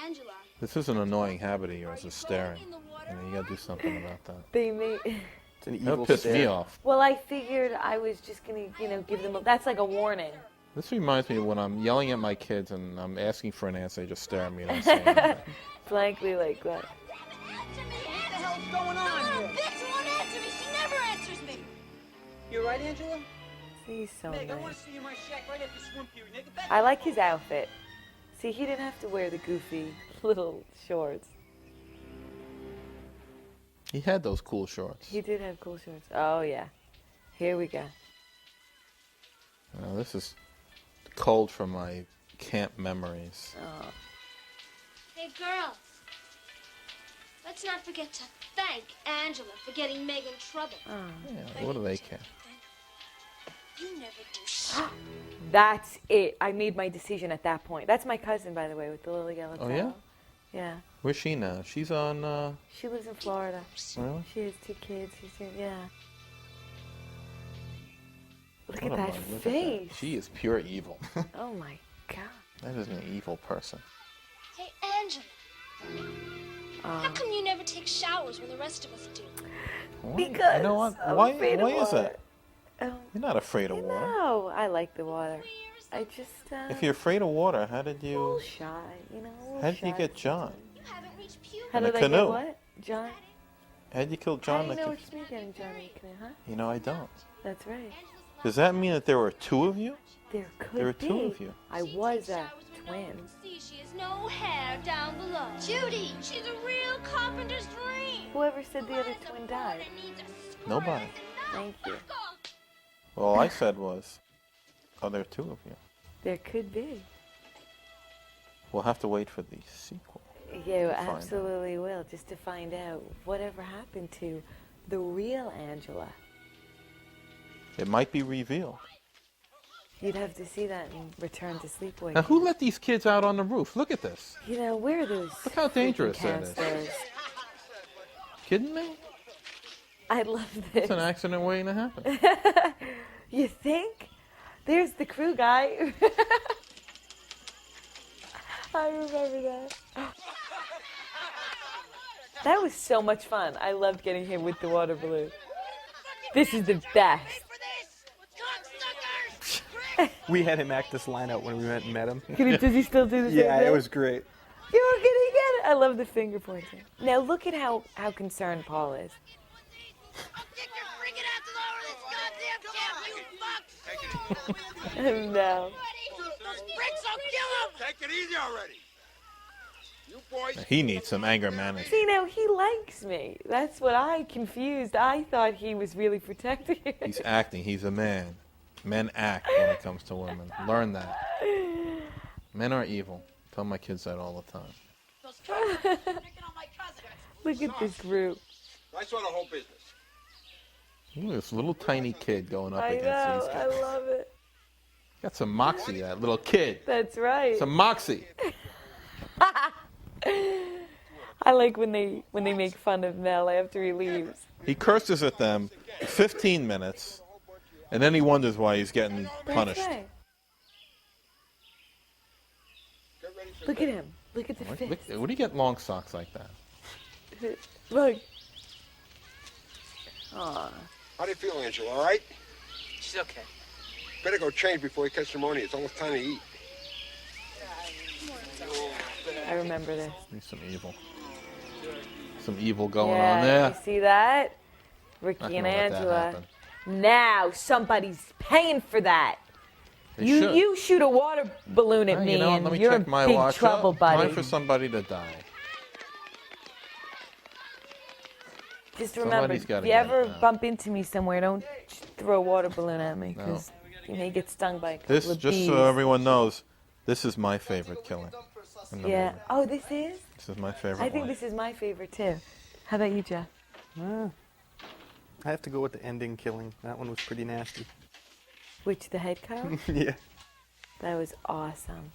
Angela. This is an annoying habit of yours, is staring. You got to do something about that. They may. It's an That evil pissed me stare. off. Well, I figured I was just gonna, give them. That's like a warning. This reminds me of when I'm yelling at my kids and I'm asking for an answer, they just stare at me and don't say anything. Blankly like that. What the hell's going on here? Bitch won't answer me. She never answers me. You right, Angela? He's so Meg, I want nice. to see you in my shack right after swim period, nigga. Back I like his outfit. See, he didn't have to wear the goofy little shorts. He had those cool shorts. He did have cool shorts. Oh yeah. Here we go. Now, this is cold from my camp memories. Oh. Hey, girls. Let's not forget to thank Angela for getting Meg in trouble. Yeah, what do they care? You never do shit. That's it. I made my decision at that point. That's my cousin, by the way, with the little yellow Oh, towel. yeah? Yeah. Where's she now? She's on, She lives in Florida. really? She has 2 kids. Yeah. Look What at a that mug, look at face. She is pure evil. Oh my God. That is an evil person. Hey, Angela. How come you never take showers when the rest of us do? Why? Because You know what? I'm Why afraid of is that? water. You're not afraid of water. No, I like the water. I just, If you're afraid of water, how did a you... little shy, a little How did you shy get John? You haven't reached puberty. How In a did I get canoe. what? John? How'd you kill How John do you know McAfee? it's me getting John McAfee, huh? You know, I don't. That's right. Does that mean that there were two of you? There could There are be. two of you. I was a twin. See, she has no hair down below. Judy, she's a real carpenter's dream. Whoever said the other twin died? Nobody. Thank you. Well, all I said was, oh, there are two of you. There could be. We'll have to wait for the sequel. Yeah, to find out. absolutely will, just to find out whatever happened to the real Angela. It might be revealed. You'd have to see that in Return to Sleepaway. Now, who let these kids out on the roof? Look at this. You know, where are those? Look how dangerous freaking that is. counselors? Kidding me? I love this. It's an accident waiting to happen. You think? There's the crew guy. I remember that. That was so much fun. I loved getting hit with the water balloon. This is the best. We had him act this line out when we went and met him. Does he still do the same Yeah, thing? it was great. You're gonna get it. I love the finger pointing. Now look at how concerned Paul is. No. Take it easy already. You boys. He needs some anger management. See, now he likes me. That's what I confused. I thought he was really protecting me. He's acting. He's a man. Men act when it comes to women. Learn that. Men are evil. Tell my kids that all the time. Look at this group. I saw the whole business. Look at this little tiny kid going up I against know. these I guys. love it. Got some moxie, that little kid. That's right. Some moxie. I like when they make fun of Mel after he leaves. He curses at them 15 minutes, and then he wonders why he's getting punished. That's right. Look at him. Look at the Look, fist. what do you get long socks like that? Look. Aw. How do you feel, Angela? All right? She's okay. Better go change before you catch pneumonia. It's almost time to eat. I remember this. There's some evil. Some evil going Yeah, on there. you see that? Not Ricky gonna and let that Angela. happen. Now somebody's paying for that. They should. You shoot a water balloon at Well, me you know, and let me you're check in my big watch. trouble, Up. buddy. Time for somebody to die. Just remember, Somebody's if gotta you get ever it now. bump into me somewhere, don't throw a water balloon at me, No. because you may get stung by a couple This, of just bees. so everyone knows, this is my favorite killing in the Yeah. movie. Oh, this is? This is my favorite I think one. this is my favorite, too. How about you, Jeff? I have to go with the ending killing. That one was pretty nasty. Which, the head cut off? Yeah. That was awesome.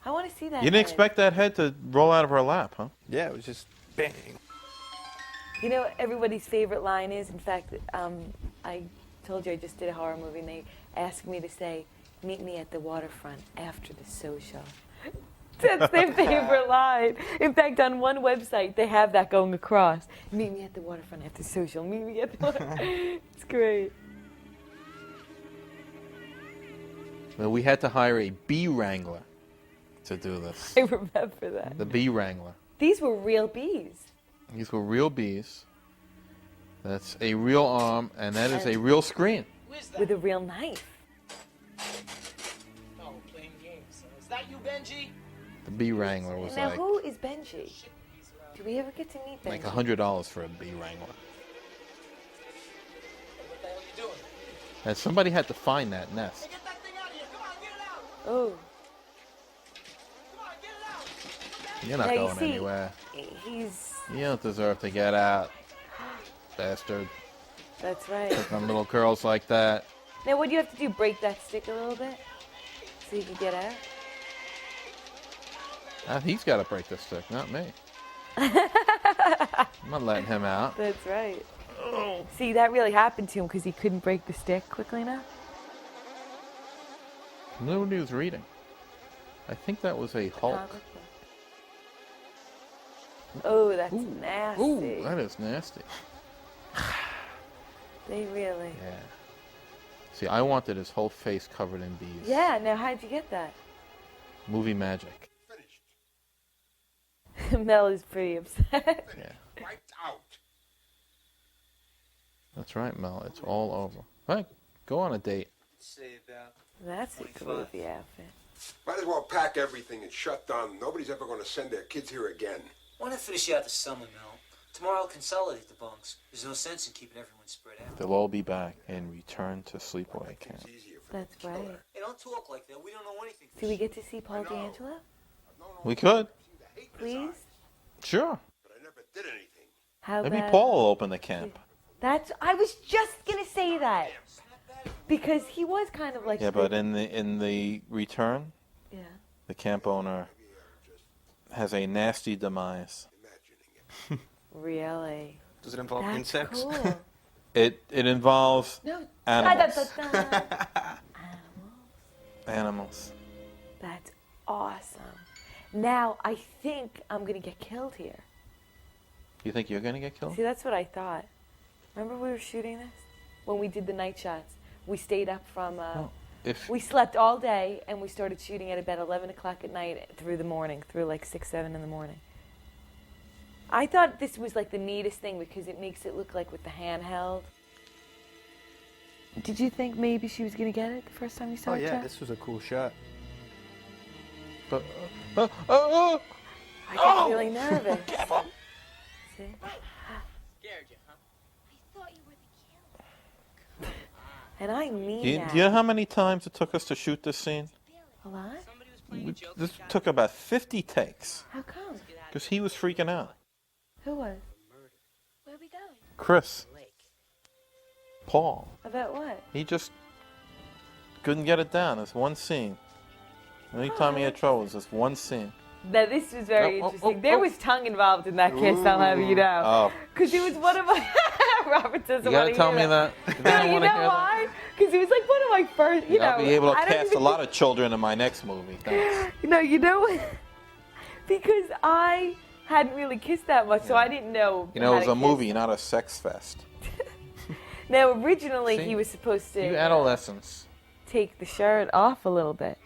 I want to see that You didn't head. expect that head to roll out of her lap, huh? Yeah, it was just bang. You know, everybody's favorite line is, in fact, I told you I just did a horror movie, and they asked me to say, meet me at the waterfront after the social. That's their favorite line. In fact, on one website, they have that going across. Meet me at the waterfront after social. Meet me at the waterfront. It's great. Well, we had to hire a bee wrangler to do this. I remember that. The bee wrangler. These were real bees. These were real bees. That's a real arm, and that is a real screen. With a real knife. Oh, playing games. Is that you, Benji? The bee wrangler was Now, like who is Benji? Do we ever get to meet Benji? like $100 for a bee wrangler. What the hell are you doing? And somebody had to find that nest. Get that thing out of here. Come on, get it out. Oh. Come on, get it out. You're not Now, you going see, anywhere. He's... You don't deserve to get out, bastard. That's right. Picking on little girls like that. Now, what do you have to do? Break that stick a little bit? So you can get out? He's got to break the stick, not me. I'm not letting him out. That's right. See, that really happened to him because he couldn't break the stick quickly enough. Nobody was reading. I think that was a Hulk. Oh, that's Ooh. nasty. Ooh, that is nasty. They really... Yeah. See, I wanted his whole face covered in bees. Yeah, now how'd you get that? Movie magic. Mel is pretty upset. Yeah. Wiped out. That's right, Mel. It's all over. All right, go on a date. Say about That's a groovy outfit. Might as well pack everything and shut down. Nobody's ever going to send their kids here again. Why not finish out the summer, Mel? Tomorrow I'll consolidate the bunks. There's no sense in keeping everyone spread out. They'll all be back and return to sleepaway camp. That's right. Hey, don't talk like that. We don't know anything. Do we get to see Paul D'Angelo? We could. Please? Sure. But I never did anything. How Maybe about... Paul will open the camp. I was just gonna say that. Because he was kind of like... Yeah, but in the return, Yeah. the camp owner has a nasty demise. Really? Does it involve That's insects? Cool. It involves No. animals. Animals. Animals. That's awesome. Now, I think I'm going to get killed here. You think you're going to get killed? See, that's what I thought. Remember we were shooting this? When we did the night shots. We stayed up from... we slept all day, and we started shooting at about 11 o'clock at night through the morning, through like 6, 7 in the morning. I thought this was like the neatest thing because it makes it look like with the handheld. Did you think maybe she was going to get it the first time you saw Oh, it, yeah, Jeff? this was a cool shot. But, I got really nervous. See? Scared you, huh? I thought you were the killer. And I mean do you that. know how many times it took us to shoot this scene? A lot? This took about 50 takes. How come? Because he was freaking out. Who was? Where are we going? Chris. Paul. About what? He just couldn't get it down. It's one scene. The only time he had trouble was this one scene. Now, this was very interesting. There was tongue involved in that kiss, I'll have you know. Oh. Because it was one of my... Robert doesn't You want gotta to tell hear me that. No, you know why? Because it was like one of my first, you know... I'll be able to I don't cast a even lot of children in my next movie. Thanks. You know what? Because I hadn't really kissed that much, so I didn't know You know, how it was to a kiss. movie, not a sex fest. Now, originally, See? he was supposed to You adolescents. take the shirt off a little bit.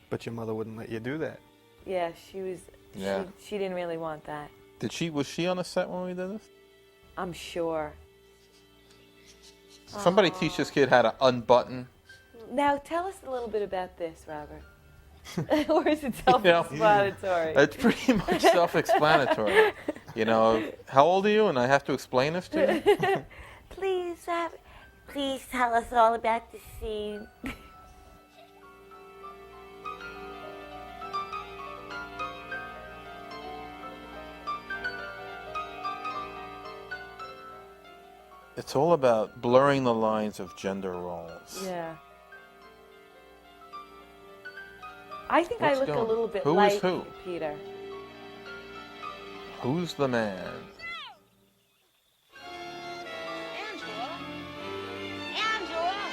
But your mother wouldn't let you do that. Yeah, she was... Yeah. She didn't really want that. Was she on the set when we did this? I'm sure. Somebody teach this kid how to unbutton. Now, tell us a little bit about this, Robert. Or is it self-explanatory? It's pretty much self-explanatory. You know, how old are you? And I have to explain this to you? Please, Robert, please tell us all about the scene. It's all about blurring the lines of gender roles. Yeah. I think What's I look going- a little bit who is like who? Peter. Who's the man? Angela? Angela?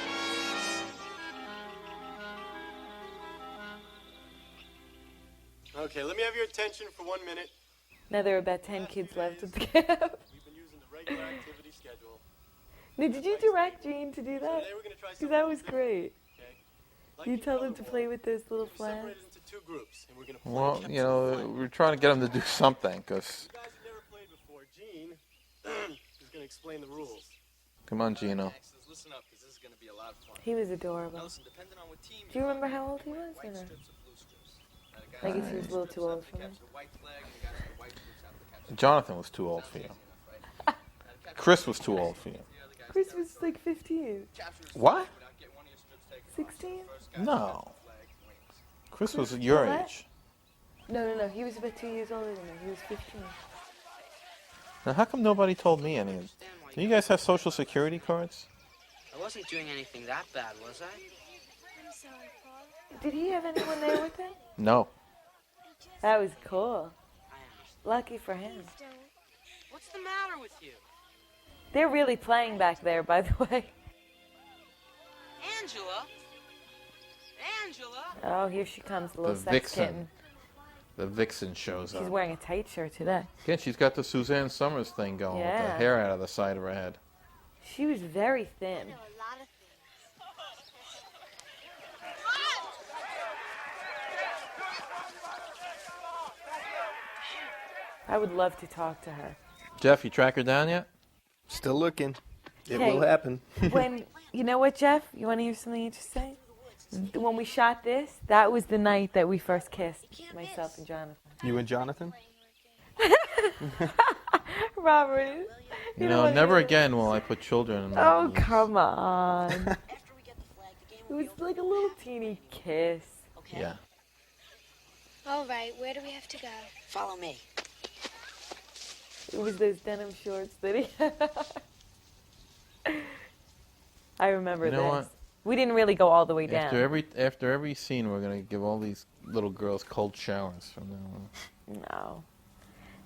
Okay, let me have your attention for 1 minute. Now there are about 10 kids left at the camp. We've been using the regular activity schedule. Now, did you direct Gene to do that? Today we're going to try Because something that was great. Okay. Like You in tell them color to wall, play with those little we've flags. separated into 2 groups, and we're going to play Well, kept you some know, fun. we're trying to get him to do something, because... You guys have never played before. Gene is going to explain the rules. Come on, Gino. Listen up, because this is going to be a lot of fun. He was adorable. Now listen, depending on what team Do you remember how old he was? Or no? I guess he was a little too old for me. Jonathan was too old for you. Chris was too old for you. Chris was like 15. What? 16? No. Chris was your what? age. No. He was about 2 years older than me. He was 15. Now, how come nobody told me anything? Do you guys have Social Security cards? I wasn't doing anything that bad, was I? I'm sorry, Paul. Did he have anyone there with him? No. That was cool. Lucky for him. What's the matter with you? They're really playing back there, by the way. Angela? Angela? Oh, here she comes, the little The sex vixen. kitten. The vixen shows She's up. wearing a tight shirt today. Again, she's got the Suzanne Summers thing going with the Yeah. hair out of the side of her head. She was very thin. I know a lot of things. I would love to talk to her. Jeff, you track her down yet? Still looking. It Hey. will happen. When, you know what, Jeff? You want to hear something interesting? When we shot this, that was the night that we first kissed, myself and Jonathan. You and Jonathan? Robert. You know, never again will I put children in my Oh, movies. come on. It was like a little teeny kiss. Yeah. All right, where do we have to go? Follow me. It was those denim shorts that he I remember You know this. what? We didn't really go all the way down. After every scene, we're gonna give all these little girls cold showers from now on. No.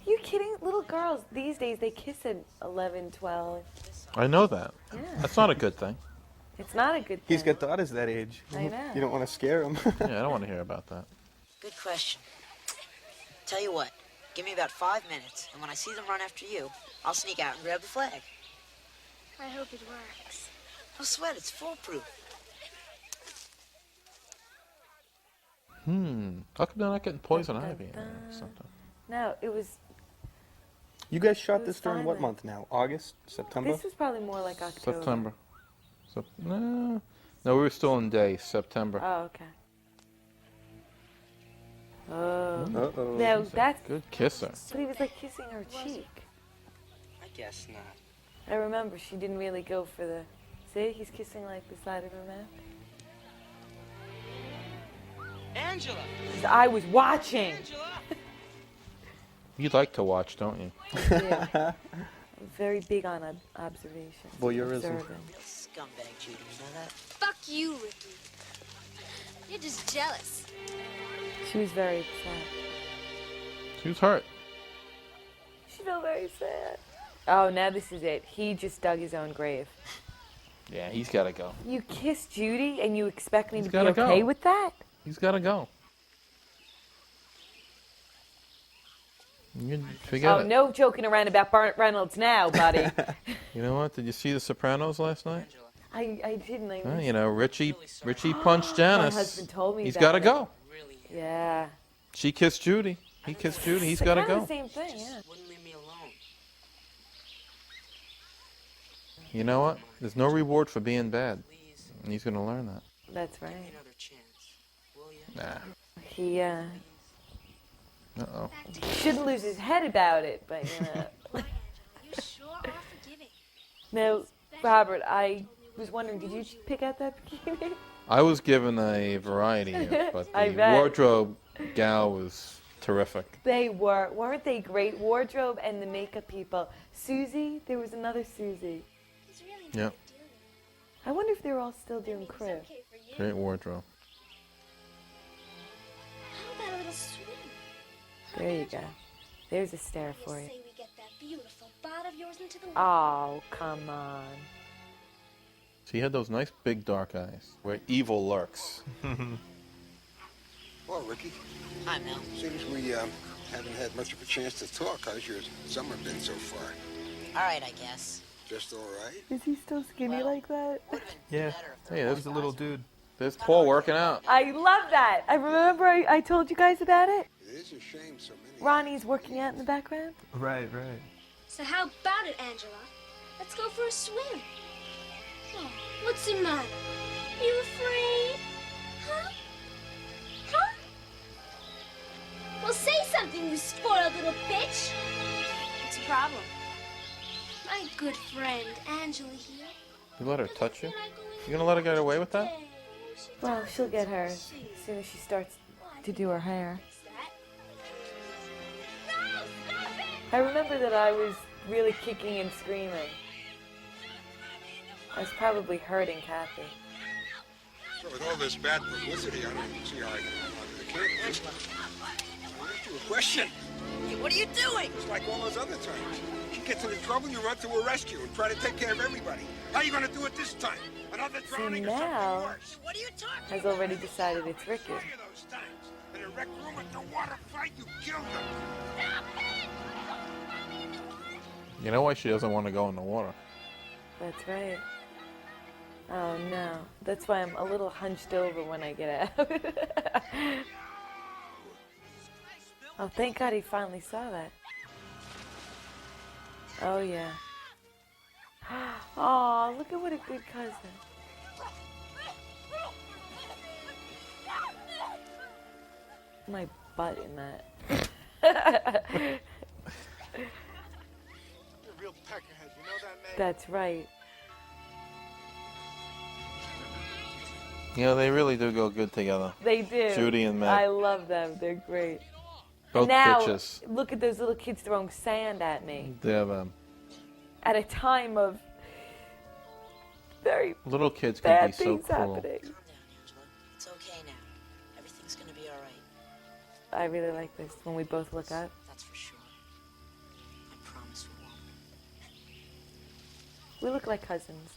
Are you kidding? Little girls these days, they kiss at 11, 12. I know that. Yeah. That's not a good thing. It's not a good thing. He's got daughters that age. I know. You don't want to scare him. Yeah, I don't want to hear about that. Good question. Tell you what, give me about 5 minutes, and when I see them run after you, I'll sneak out and grab the flag. I hope it works. No sweat, it's foolproof. How come they're not getting poison ivy or something? No, it was. You guys shot It this was during what fine month now? August? September? This was probably more like October. September. No, we were still in days. September. Oh, okay. Oh. Uh-oh. No, that's. Good kisser. But he was like kissing her cheek. I guess not. I remember she didn't really go for the. See, he's kissing like the side of her mouth. Angela! 'Cause I was watching. You like to watch, don't you? Yeah. I'm very big on observation. Voyeurism. Observing. Scumbag, Judy, you know that? Fuck you, Ricky. You're just jealous. She was very upset. She was hurt. She felt very sad. Oh, now this is it. He just dug his own grave. Yeah, he's got to go. You kissed Judy and you expect me He's to be gotta okay go. with that? He's got to go. You forget Oh, it. no joking around about Burt Reynolds now, buddy. You know what? Did you see The Sopranos last night? I didn't. I You know, Richie punched Janice. My husband told me He's about got to it. go. Yeah. She kissed Judy. He kissed Judy. He's got to Kind of go. the same thing, yeah. Wouldn't leave me alone. You know what? There's no reward for being bad. And he's going to learn that. That's right. Another chance. Will you? Nah. He Uh-oh. shouldn't lose his head about it, but you know. You sure are forgiving. Now, Robert, I was wondering, did you pick out that bikini? I was given a variety, but I the bet. wardrobe gal was terrific. They weren't they great? Wardrobe and the makeup people. Susie, there was another Susie. He's really Yep. I wonder if they're all still doing crew. okay for you. Great wardrobe. How about a little swim? There you go. There's a stare for you. Say we get that beautiful bod of yours into the water. Oh, come on. She had those nice big dark eyes where evil lurks. Well, Ricky, Hi, Mel. seems we haven't had much of a chance to talk. How's your summer been so far? All right, I guess. Just all right? Is he still skinny like that? Yeah. Hey, That was a little dude. There's Paul working out. I love that. I remember I told you guys about it. It is a shame so many. Ronnie's working out in the background. Right, right. So how about it, Angela? Let's go for a swim. Oh, what's the matter? You afraid? Huh? Huh? Well, say something, you spoiled little bitch. What's the problem? My good friend, Angela here. You let her touch you? You gonna let her get away with that? Well, she'll get her as soon as she starts to do her hair. I remember that I was really kicking and screaming. I was probably hurting Kathy. So with all this bad publicity, I don't see how I can hold on to the kid. I asked you a question. Hey, what are you doing? It's like all those other times. She gets into trouble, you run to her rescue and try to take care of everybody. How are you going to do it this time? Another drowning or something now worse? What are you talking has about? already decided it's Ricky. Three of those times. In a rec room at the water fight, you killed them. You know why she doesn't want to go in the water? That's right. Oh no. That's why I'm a little hunched over when I get out. Oh, thank God he finally saw that. Oh yeah. Oh, look at what a good cousin. My butt in that. You're a real peckerhead, you know that, Meg? That's right. You know, they really do go good together. They do. Judy and Meg. I love them. They're great. Both And now, bitches. look at those little kids throwing sand at me. They're them. At a time of very Little kids can be bad so things cruel. happening. It's okay now. Everything's gonna be all right. I really like this when we both look up. That's for sure. I promise we won't. We look like cousins.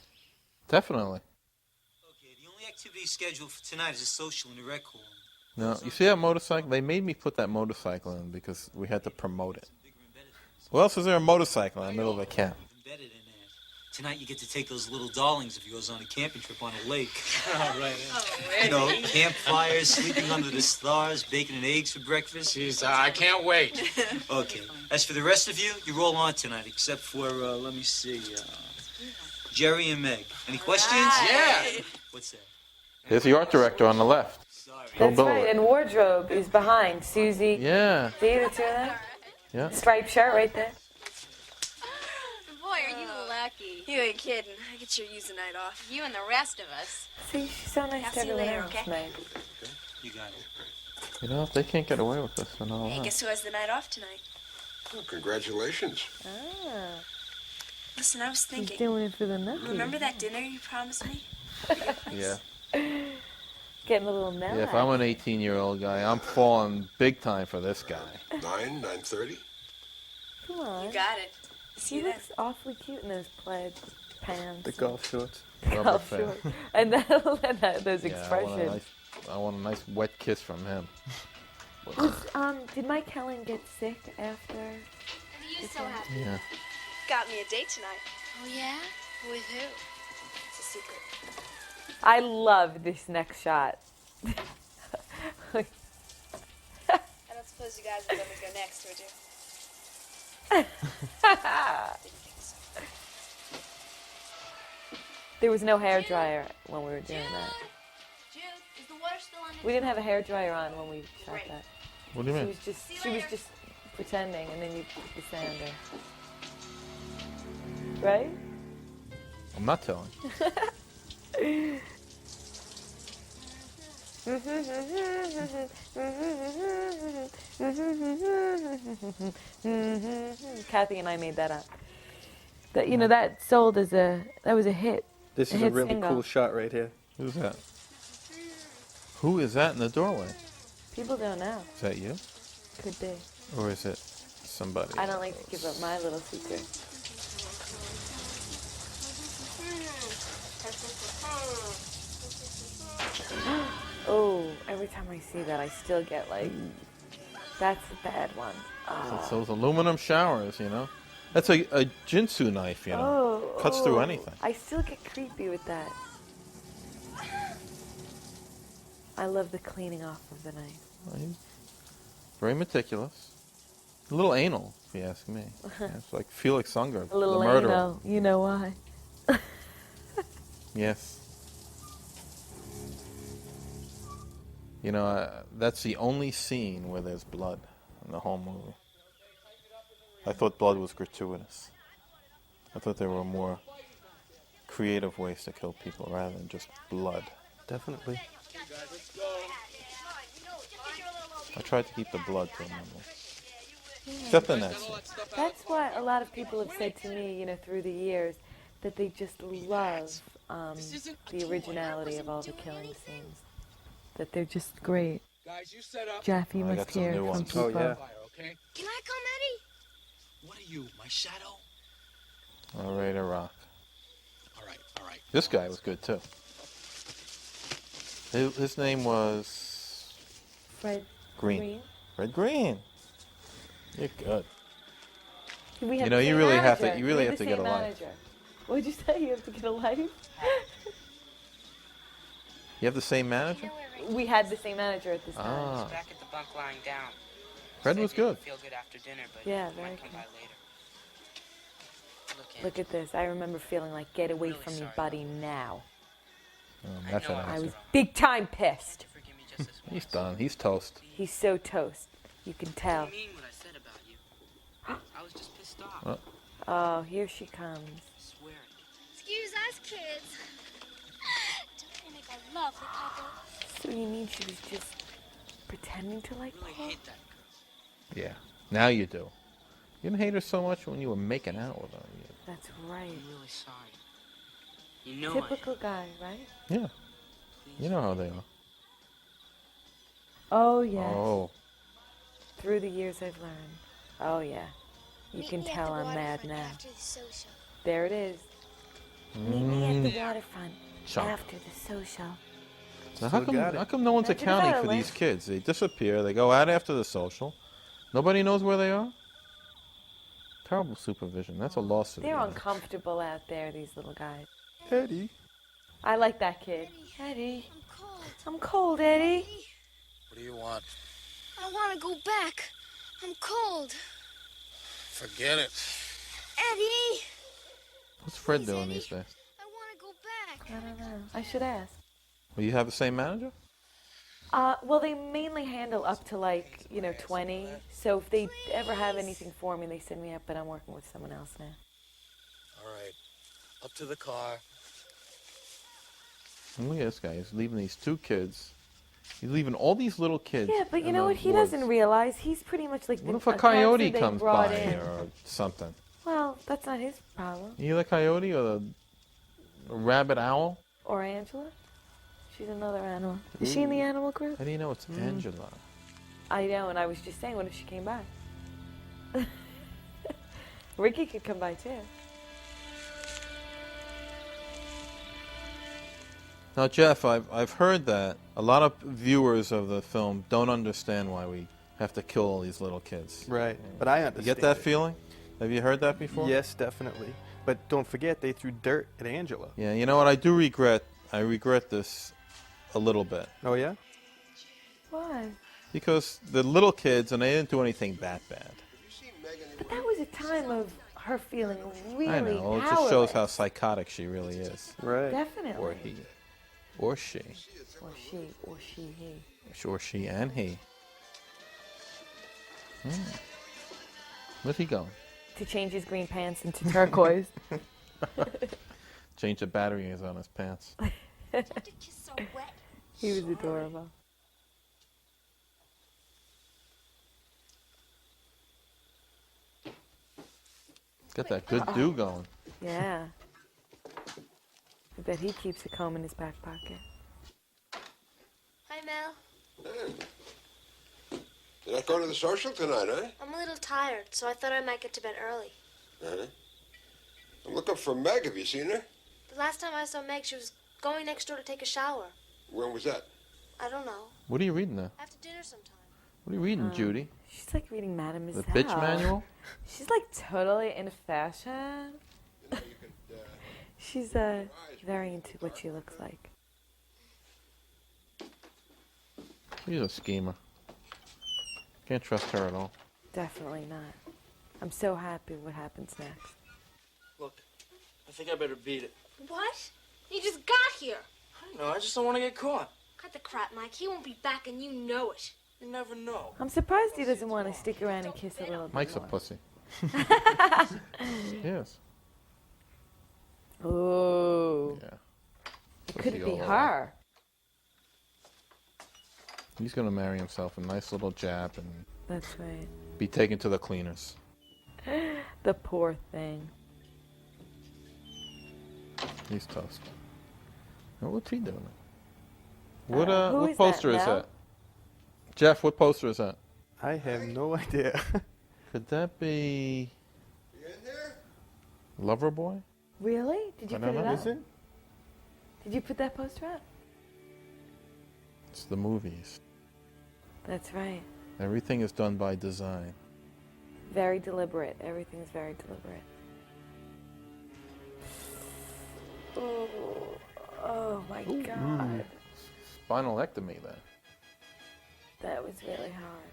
Definitely. Okay, the only activity scheduled for tonight is a social in the rec hall. No, you see that motorcycle? They made me put that motorcycle in because we had to promote it. What else is there a motorcycle in the middle of a camp? Embedded in there. Tonight you get to take those little darlings of yours on a camping trip on a lake. Right. You know, campfires, sleeping under the stars, bacon and eggs for breakfast. Jeez, I can't wait. Okay. As for the rest of you, you're all on tonight, except for, let me see, Jerry and Meg. Any questions? Yeah. What's that? There's the art director on the left. That's right, and wardrobe is behind. Susie. Yeah. See the two of them? Yeah. Striped shirt right there. Boy, are you lucky. You ain't kidding. I could sure use a night off. You and the rest of us. See, she's so nice I'll to see you everyone later, else, okay? Meg. You got it. You know, if they can't get away with this, then all Hey, right. guess who has the night off tonight? Well, congratulations. Ah, Listen, I was she's thinking. doing it for the nookie. Remember that dinner you promised me? Yeah. Getting a little mellow. Yeah, if I'm an 18-year-old guy, I'm falling big time for this guy. 9:30. Come on. You got it. See He you then. looks awfully cute in those plaid pants. The golf shorts. Rubber Golf fan. shorts. And, those Yeah, expressions. I want a nice wet kiss from him. Did Mike Helen get sick after? What are you so happy? Yeah. Got me a date tonight. Oh, yeah? With who? It's a secret. I love this next shot. I don't suppose you guys would let me go next, would you? There was no hair dryer when we were doing that. Jude, is the water still on? We didn't have a hair dryer on when we shot that. What do you mean? She was just pretending, and then you put the sand in. Right? I'm not telling. Kathy and I made that up. That that sold as that was a hit. This is a hit really single. cool shot right here. Who's that? Who is that in the doorway? People don't know. Is that you? Could be. Or is it somebody? I don't like to give up my little secret. Oh, every time I see that, I still get like, that's a bad one. It's those aluminum showers, That's a Jinsu knife, Cuts through anything. I still get creepy with that. I love the cleaning off of the knife. He's very meticulous. A little anal, if you ask me. Yeah, it's like Felix Unger, A little the murderer. anal. You know why? Yes. That's the only scene where there's blood in the whole movie. I thought blood was gratuitous. I thought there were more creative ways to kill people rather than just blood. Definitely. I tried to keep the blood to a minimum. Except in that scene. That's why a lot of people have said to me, through the years, that they just love the originality of all the killing scenes. That they're just great. Guys, you set up. Jeff, you I must got some hear new from ones. people. Oh, yeah. Okay. Can I come, Eddie? What are you, my shadow? All right, a rock. All right. This guy was good too. His name was Fred Green. Fred Green. You're good. We have You the you same really have manager. to. You really We have to the get a same life. manager. What'd you say? You have to get a life? You have the same manager? We had the same manager at this time. Ah. Back at the bunk lying down. Fred Said was you would good. Feel good after dinner, but Yeah, you very might come good. by later. Look, Look at this. I remember feeling like, get away from me, buddy, now. Method I actor. was big time pissed. He's done. He's toast. He's so toast. You can tell. I mean what I said about you. I was just pissed off. What? Oh, here she comes. Swear it. Excuse us, kids. Don't they make a lovely couple? So you mean she was just pretending to like I really Paul? hate that girl. Yeah. Now you do. You didn't hate her so much when you were making out with her. That's right. I'm really sorry. You know Typical guy, right? Yeah. You know how they are. Oh, yes. Oh. Through the years I've learned. Oh, yeah. You can tell I'm mad now. After the social. There it is. Meet me at the waterfront Chomp. after the social. So how got it. come no one's Imagine accounting if I for had these left. kids? They disappear. They go out after the social. Nobody knows where they are. Terrible supervision. That's a lawsuit. They're uncomfortable out there, these little guys. Eddie. I like that kid. Eddie. I'm cold, Eddie. What do you want? I want to go back. I'm cold. Forget it. Eddie! What's Fred doing these days? I want to go back. I don't know. I should ask. Well, you have the same manager? Well, they mainly handle up to 20. So if they ever have anything for me, they send me up, but I'm working with someone else now. All right. Up to the car. And look at this guy. He's leaving these two kids. He's leaving all these little kids. Yeah, but you in know the what? He woods. doesn't realize he's pretty much like What if a a coyote cancer they comes brought by in. or something? Well, that's not his problem. You the coyote or the rabbit owl? Or Angela. She's another animal. Is she in the animal group? How do you know it's Angela? I know, and I was just saying, what if she came by? Ricky could come by too. Now, Jeff, I've heard that a lot of viewers of the film don't understand why we have to kill all these little kids. Right, but I You understand. get that it. feeling? Have you heard that before? Yes, definitely. But don't forget, they threw dirt at Angela. Yeah, you know what? I do regret. I regret this a little bit. Oh, yeah? Why? Because the little kids, and they didn't do anything that bad. But that was a time of her feeling really I know. It just powerless. shows how psychotic she really is. Right. Definitely. Or he. Or she. Or she, he. Or she and he. Where's he going? To change his green pants into turquoise. Change the batteries on his pants. He was adorable. Got that good dew going. Yeah. I bet he keeps a comb in his back pocket. Hi, Mel. Hey. You're not going to the social tonight, huh? I'm a little tired, so I thought I might get to bed early. Uh-huh. I'm looking for Meg. Have you seen her? The last time I saw Meg, she was going next door to take a shower. When was that? I don't know. What are you reading there? After dinner sometime. What are you reading, Judy? She's like reading Madame The Isabel. bitch manual? She's like totally into fashion. She's very into what she looks like. She's a schemer. Can't trust her at all. Definitely not. I'm so happy what happens next. Look, I think I better beat it. What? You just got here. I know, I just don't want to get caught. Cut the crap, Mike. He won't be back, and you know it. You never know. I'm surprised he doesn't want to stick around and kiss a little bit Mike's a more. pussy. Yes. Ooh. Yeah. It could Pussy be all over. her. He's gonna marry himself a nice little Jap and That's right. be taken to the cleaners. The poor thing. He's toast. Now, what's he doing? What who what is poster that, is Mel? that? Jeff, what poster is that? I have no idea. Could that be Loverboy? Really? Did you I put don't it know. up? Is it? Did you put that poster up? It's the movies. That's right. Everything is done by design. Very deliberate. Everything's very deliberate. Oh my God. Spinalectomy then. That was really hard.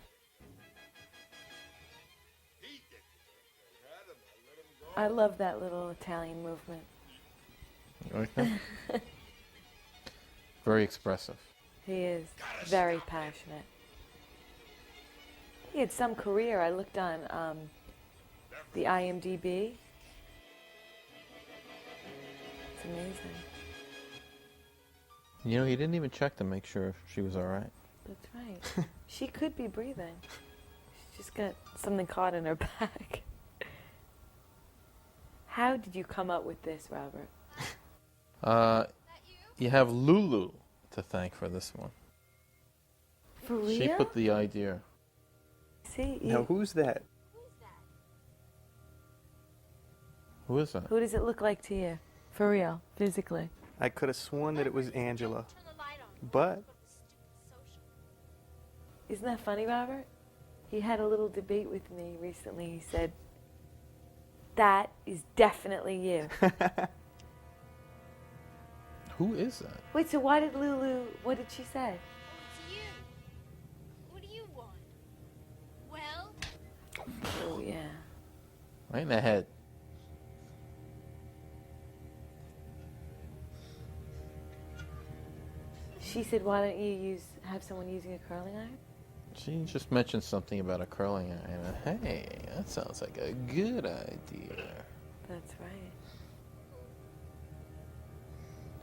I love that little Italian movement. You like that? Very expressive. He is very passionate. He had some career. I looked on the IMDb. It's amazing. You know, he didn't even check to make sure she was all right. That's right. She could be breathing. She's just got something caught in her back. How did you come up with this, Robert? You have Lulu to thank for this one. For real? She put the idea. See? Now, who's that? Who is that? Who does it look like to you? For real, physically. I could have sworn that it was Angela. But Isn't that funny, Robert? He had a little debate with me recently. He said, that is definitely you. Who is that? Wait, so why did Lulu, what did she say? It's you. What do you want? Well, Oh, yeah. Right in the head. She said, why don't you have someone using a curling iron? She just mentioned something about a curling iron. Hey, that sounds like a good idea. That's right.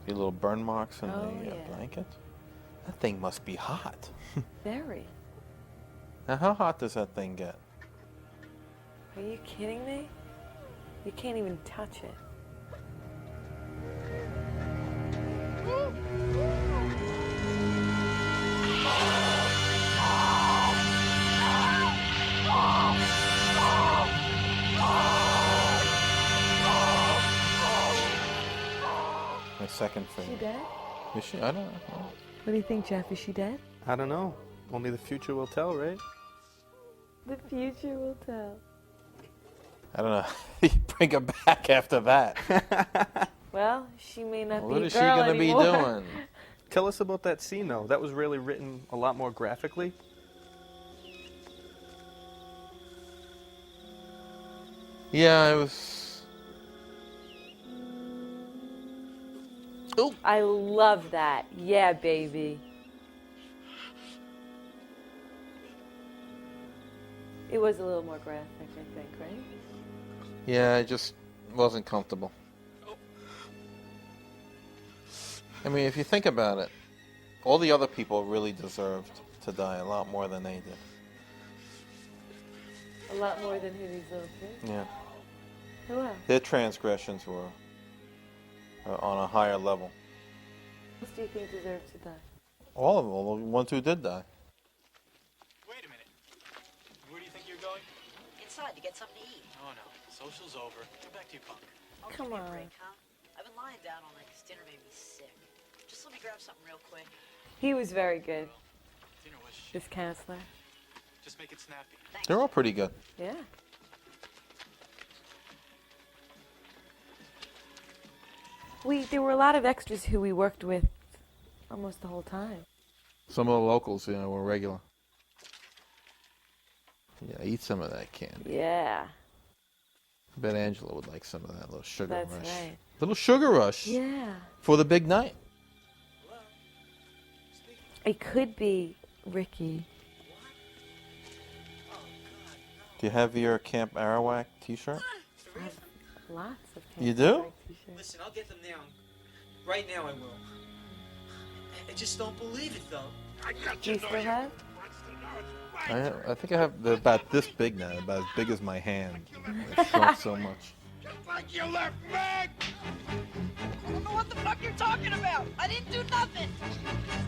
See little burn marks in Oh, the yeah. blanket? That thing must be hot. Very. Now, how hot does that thing get? Are you kidding me? You can't even touch it. My second Is she favorite. dead? Is she? I don't know. What do you think, Jeff? Is she dead? I don't know. Only the future will tell, right? The future will tell. I don't know. You bring her back after that. Well, she may not What be a is she girl going to be anymore. doing? Tell us about that scene, though. That was really written a lot more graphically. Yeah, it was. Oh. I love that. Yeah, baby. It was a little more graphic, I think, right? Yeah, it just wasn't comfortable. I mean, if you think about it, all the other people really deserved to die a lot more than they did. A lot more than who these little kids. Yeah. Who else? Their transgressions were on a higher level. Who else do you think deserves to die? All of them, all the ones who did die. Wait a minute. Where do you think you're going? Inside to get something to eat. Oh, no. Social's over. Go back to your bunk. Oh, Come give me a on. break, huh? I've been lying down all night 'cause dinner made me sick. Just let me grab something real quick. He was very good, Dinner was shit. this counselor. Just make it snappy. They're all pretty good. Yeah. There were a lot of extras who we worked with almost the whole time. Some of the locals, were regular. Yeah, eat some of that candy. Yeah, I bet Angela would like some of that little sugar that's rush. right. Little sugar rush Yeah. for the big night. It could be Ricky. Do you have your Camp Arawak t-shirt? I have lots of You Camp do? Arawak t-shirts. Listen, I'll get them now. Right now I will. I just don't believe it, though. Do you still have? I think I have. They're about this big now, about as big as my hand. They've shrunk so much. Just like you left Meg! I don't know what the fuck you're talking about. I didn't do nothing.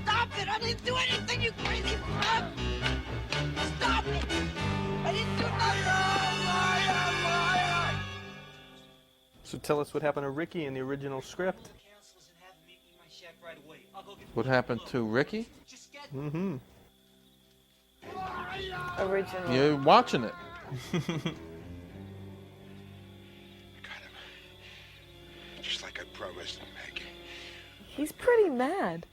Stop it. I didn't do anything, you crazy fuck. Stop it. I didn't do nothing. Liar. So tell us what happened to Ricky in the original script. What happened to Ricky? Mm-hmm. Original. You're watching it. Just like I promised Meg. He's pretty mad.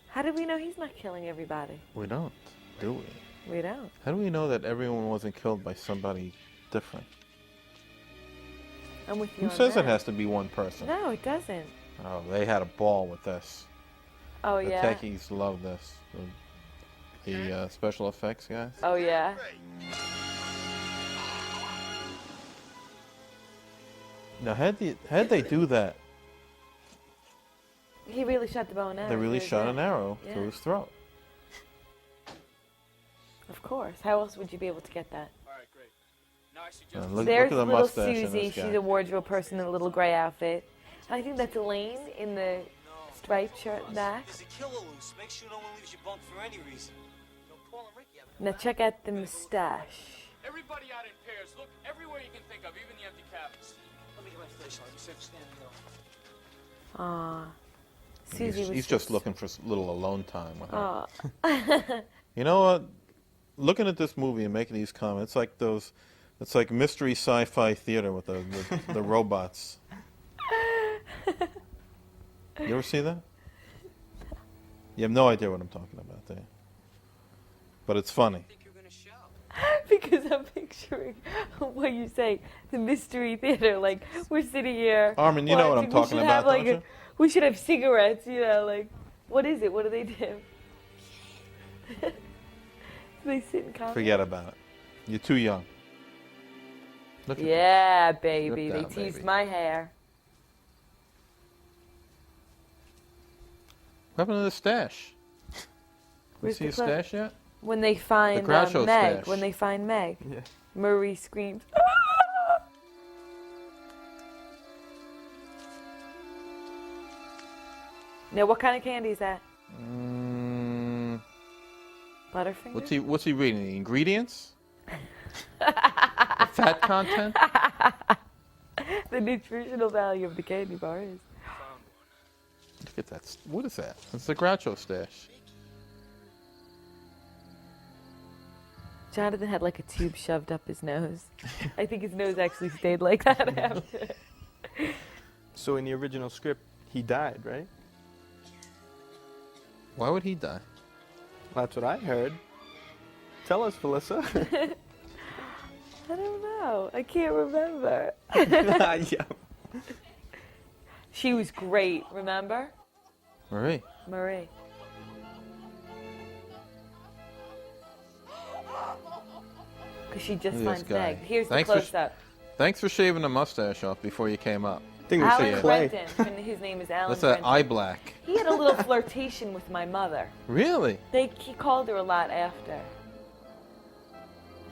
How do we know he's not killing everybody? We don't, do we? We don't. How do we know that everyone wasn't killed by somebody different? I'm with you Who on says that. it has to be one person? No, it doesn't. Oh, they had a ball with this. Oh, The yeah? techies love this. The special effects guys. Oh, yeah? Now, how'd they do that? He really shot the bow and arrow. They really through his shot an neck. arrow Yeah. through his throat. Of course. How else would you be able to get that? Look There's at the little mustache in Susie. this guy. She's a wardrobe person in a little gray outfit. I think that's Elaine in the striped shirt and back. There's a killer loose. Make sure no one leaves your bunk for any reason. Now check out the mustache. Everybody out in pairs. Look everywhere you can think of, even the empty cabins. Let me get my flashlight. You said stand here. Aw. Susie was He's just looking for a little alone time with her. Aw. You know what? Looking at this movie and making these comments, it's like mystery sci-fi theater with the robots. You ever see that? You have no idea what I'm talking about, do you? But it's funny. Because I'm picturing what you say, the mystery theater. Like, we're sitting here. Armin, you know what I'm talking about, don't you? We should have cigarettes, you know, like, what is it? What do they do? They sit and comment. Forget about it. You're too young. Look at Yeah, baby. Strip They down, teased baby. my hair. What happened to the stash? You Where's see the his clip? stash yet? When they find Groucho Meg. stash. When they find Meg. Yeah. Marie screams. Now, what kind of candy is that? Butterfinger? What's he reading? The ingredients? The fat content? The nutritional value of the candy bar is. Look at that. What is that? It's the Groucho stash. Jonathan had like a tube shoved up his nose. I think his nose actually stayed like that after. So in the original script, he died, right? Why would he die? That's what I heard. Tell us, Felissa. I don't know. I can't remember. Yeah. She was great, remember? Marie. Marie. Because she just Look at this finds guy. Meg. Here's Thanks the for close-up. Thanks for shaving the mustache off before you came up. I think we Alan said Clay. Brenton, and his name is Alan That's that Brenton. eye black. He had a little flirtation with my mother. Really? He called her a lot after.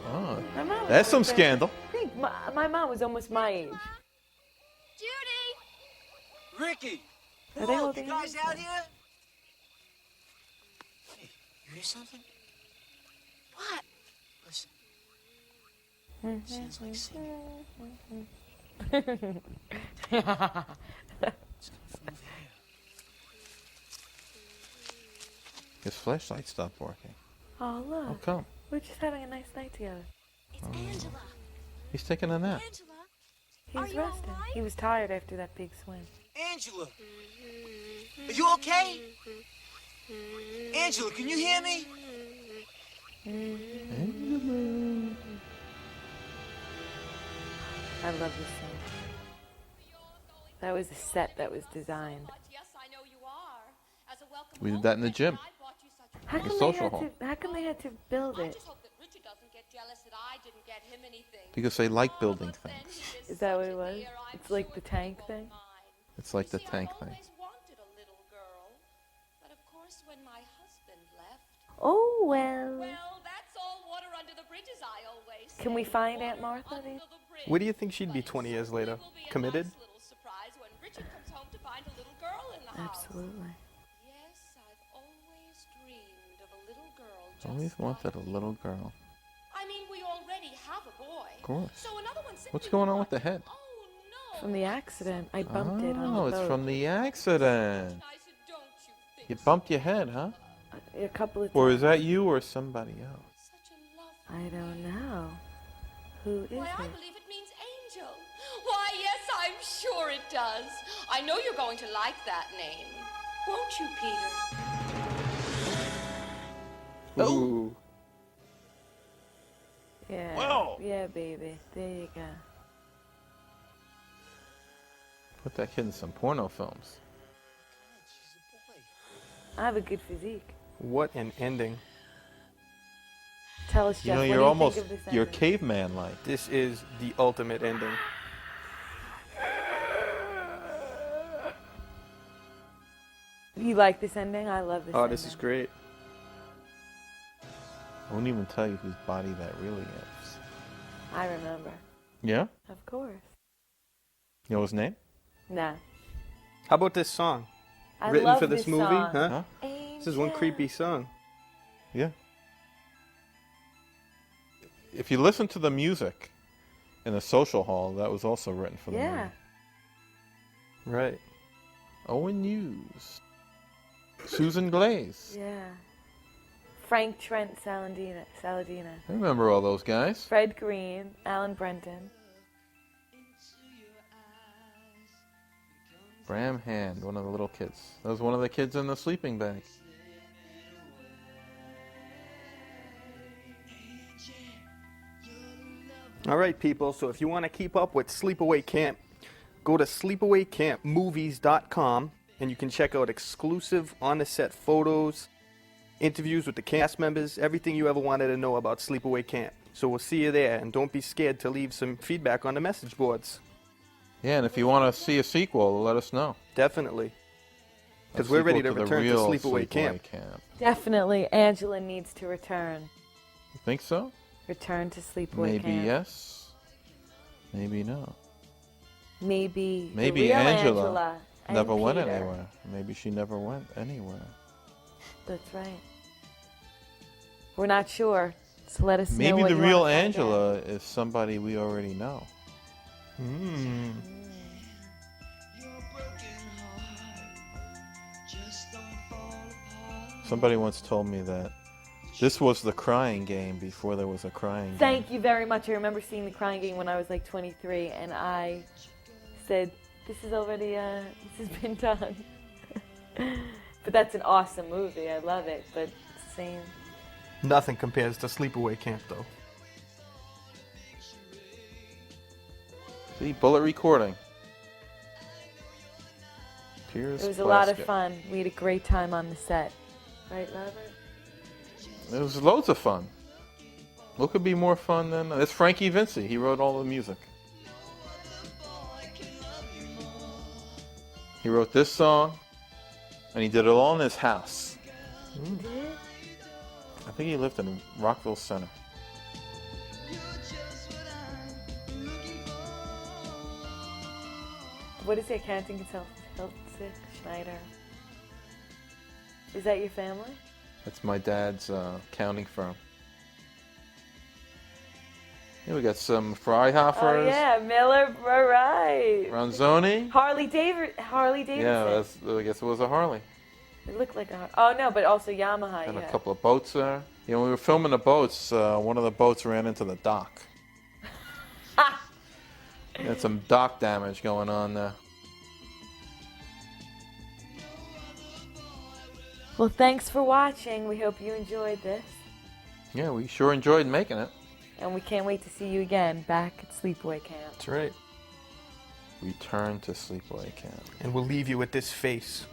Oh. My mom was That's some almost- scandal. I think my mom was almost my age. Ricky! Are they Whoa, holding you guys hands? out here? Hey, you hear something? What? Listen. Sounds like singing. His flashlight stopped working. Oh, look. How come? We're just having a nice night together. It's Angela. He's taking a nap. Angela, He was resting. He was tired after that big swim. Angela! Are you okay? Angela, can you hear me? I love this scene. That was a set that was designed. We did that in the gym. How The come, social hall. how come they had to build it? Because they like building things. Is that what it was? It's like the tank thing? It's like the tank thing. Oh, well. Can we find Aunt Martha? Where do you think she'd be 20 years later? Committed? Absolutely. Always wanted a little girl. I mean, we already have a boy. Of course. So another one simply What's going on with the head? From the accident. I bumped it on the Oh, it's boat. from the accident. You bumped your head, huh? A couple of Or times. is that you or somebody else? I don't know. Who is Why, I it? believe it means angel. Why, yes, I'm sure it does. I know you're going to like that name. Won't you, Peter? Ooh. Yeah. Whoa. Yeah, baby. There you go. Put that kid in some porno films. I have a good physique. What an ending. Tell us, Jeff, You know, what you're do you almost, think of this you're ending? caveman-like. This is the ultimate ending. You like this ending? I love this ending. Oh, this is great. I won't even tell you whose body that really is. I remember. Yeah? Of course. You know his name? Nah. How about this song? I Written love for this movie? song. Huh? This is one creepy song. Yeah. If you listen to the music in the social hall, that was also written for the movie. Yeah. Right. Owen Hughes. Susan Glaze. Yeah. Frank Trent Saladino. I remember all those guys. Fred Green, Alan Brenton. Bram Hand, one of the little kids. That was one of the kids in the sleeping bag. All right, people. So if you want to keep up with Sleepaway Camp, go to sleepawaycampmovies.com and you can check out exclusive on-the-set photos, interviews with the cast members, everything you ever wanted to know about Sleepaway Camp. So we'll see you there, and don't be scared to leave some feedback on the message boards. Yeah, and if you want to see a sequel, let us know. Definitely. Because A we're ready sequel to the return to real Sleepaway Camp. Definitely, Angela needs to return. You think so? Return to Sleepaway Maybe Camp. yes, maybe no. Maybe the Maybe real Angela and never went Peter. anywhere. Maybe she never went anywhere. That's right. We're not sure, so let us know Maybe what the you real wanna find Angela is somebody we already know. Somebody once told me that this was the crying game before there was a crying game. Thank you very much. I remember seeing The Crying Game when I was like 23, and I said, this is already, this has been done. But that's an awesome movie. I love it, but it's the same. Nothing compares to Sleepaway Camp, though. See, bullet recording. Piers It was a lot of Plaskett. fun. We had a great time on the set. Right, Robert? It was loads of fun. What could be more fun than... It's Frankie Vinci. He wrote all the music. He wrote this song, and he did it all in his house. I think he lived in Rockville Center. What is it, accounting consultant? Schneider. Is that your family? That's my dad's accounting firm. Here we got some Freihoffers. Oh yeah, Miller, right. Ronzoni. Harley Davidson. Yeah, I guess it was a Harley. It looked like a. Oh no, but also Yamaha. And Yeah. a couple of boats there. You know, when we were filming the boats, one of the boats ran into the dock. Had some dock damage going on there. Well, thanks for watching. We hope you enjoyed this, Yeah, we sure enjoyed making it. and we can't wait to see you again back at Sleepaway Camp. That's right. Return to Sleepaway Camp. And we'll leave you with this face.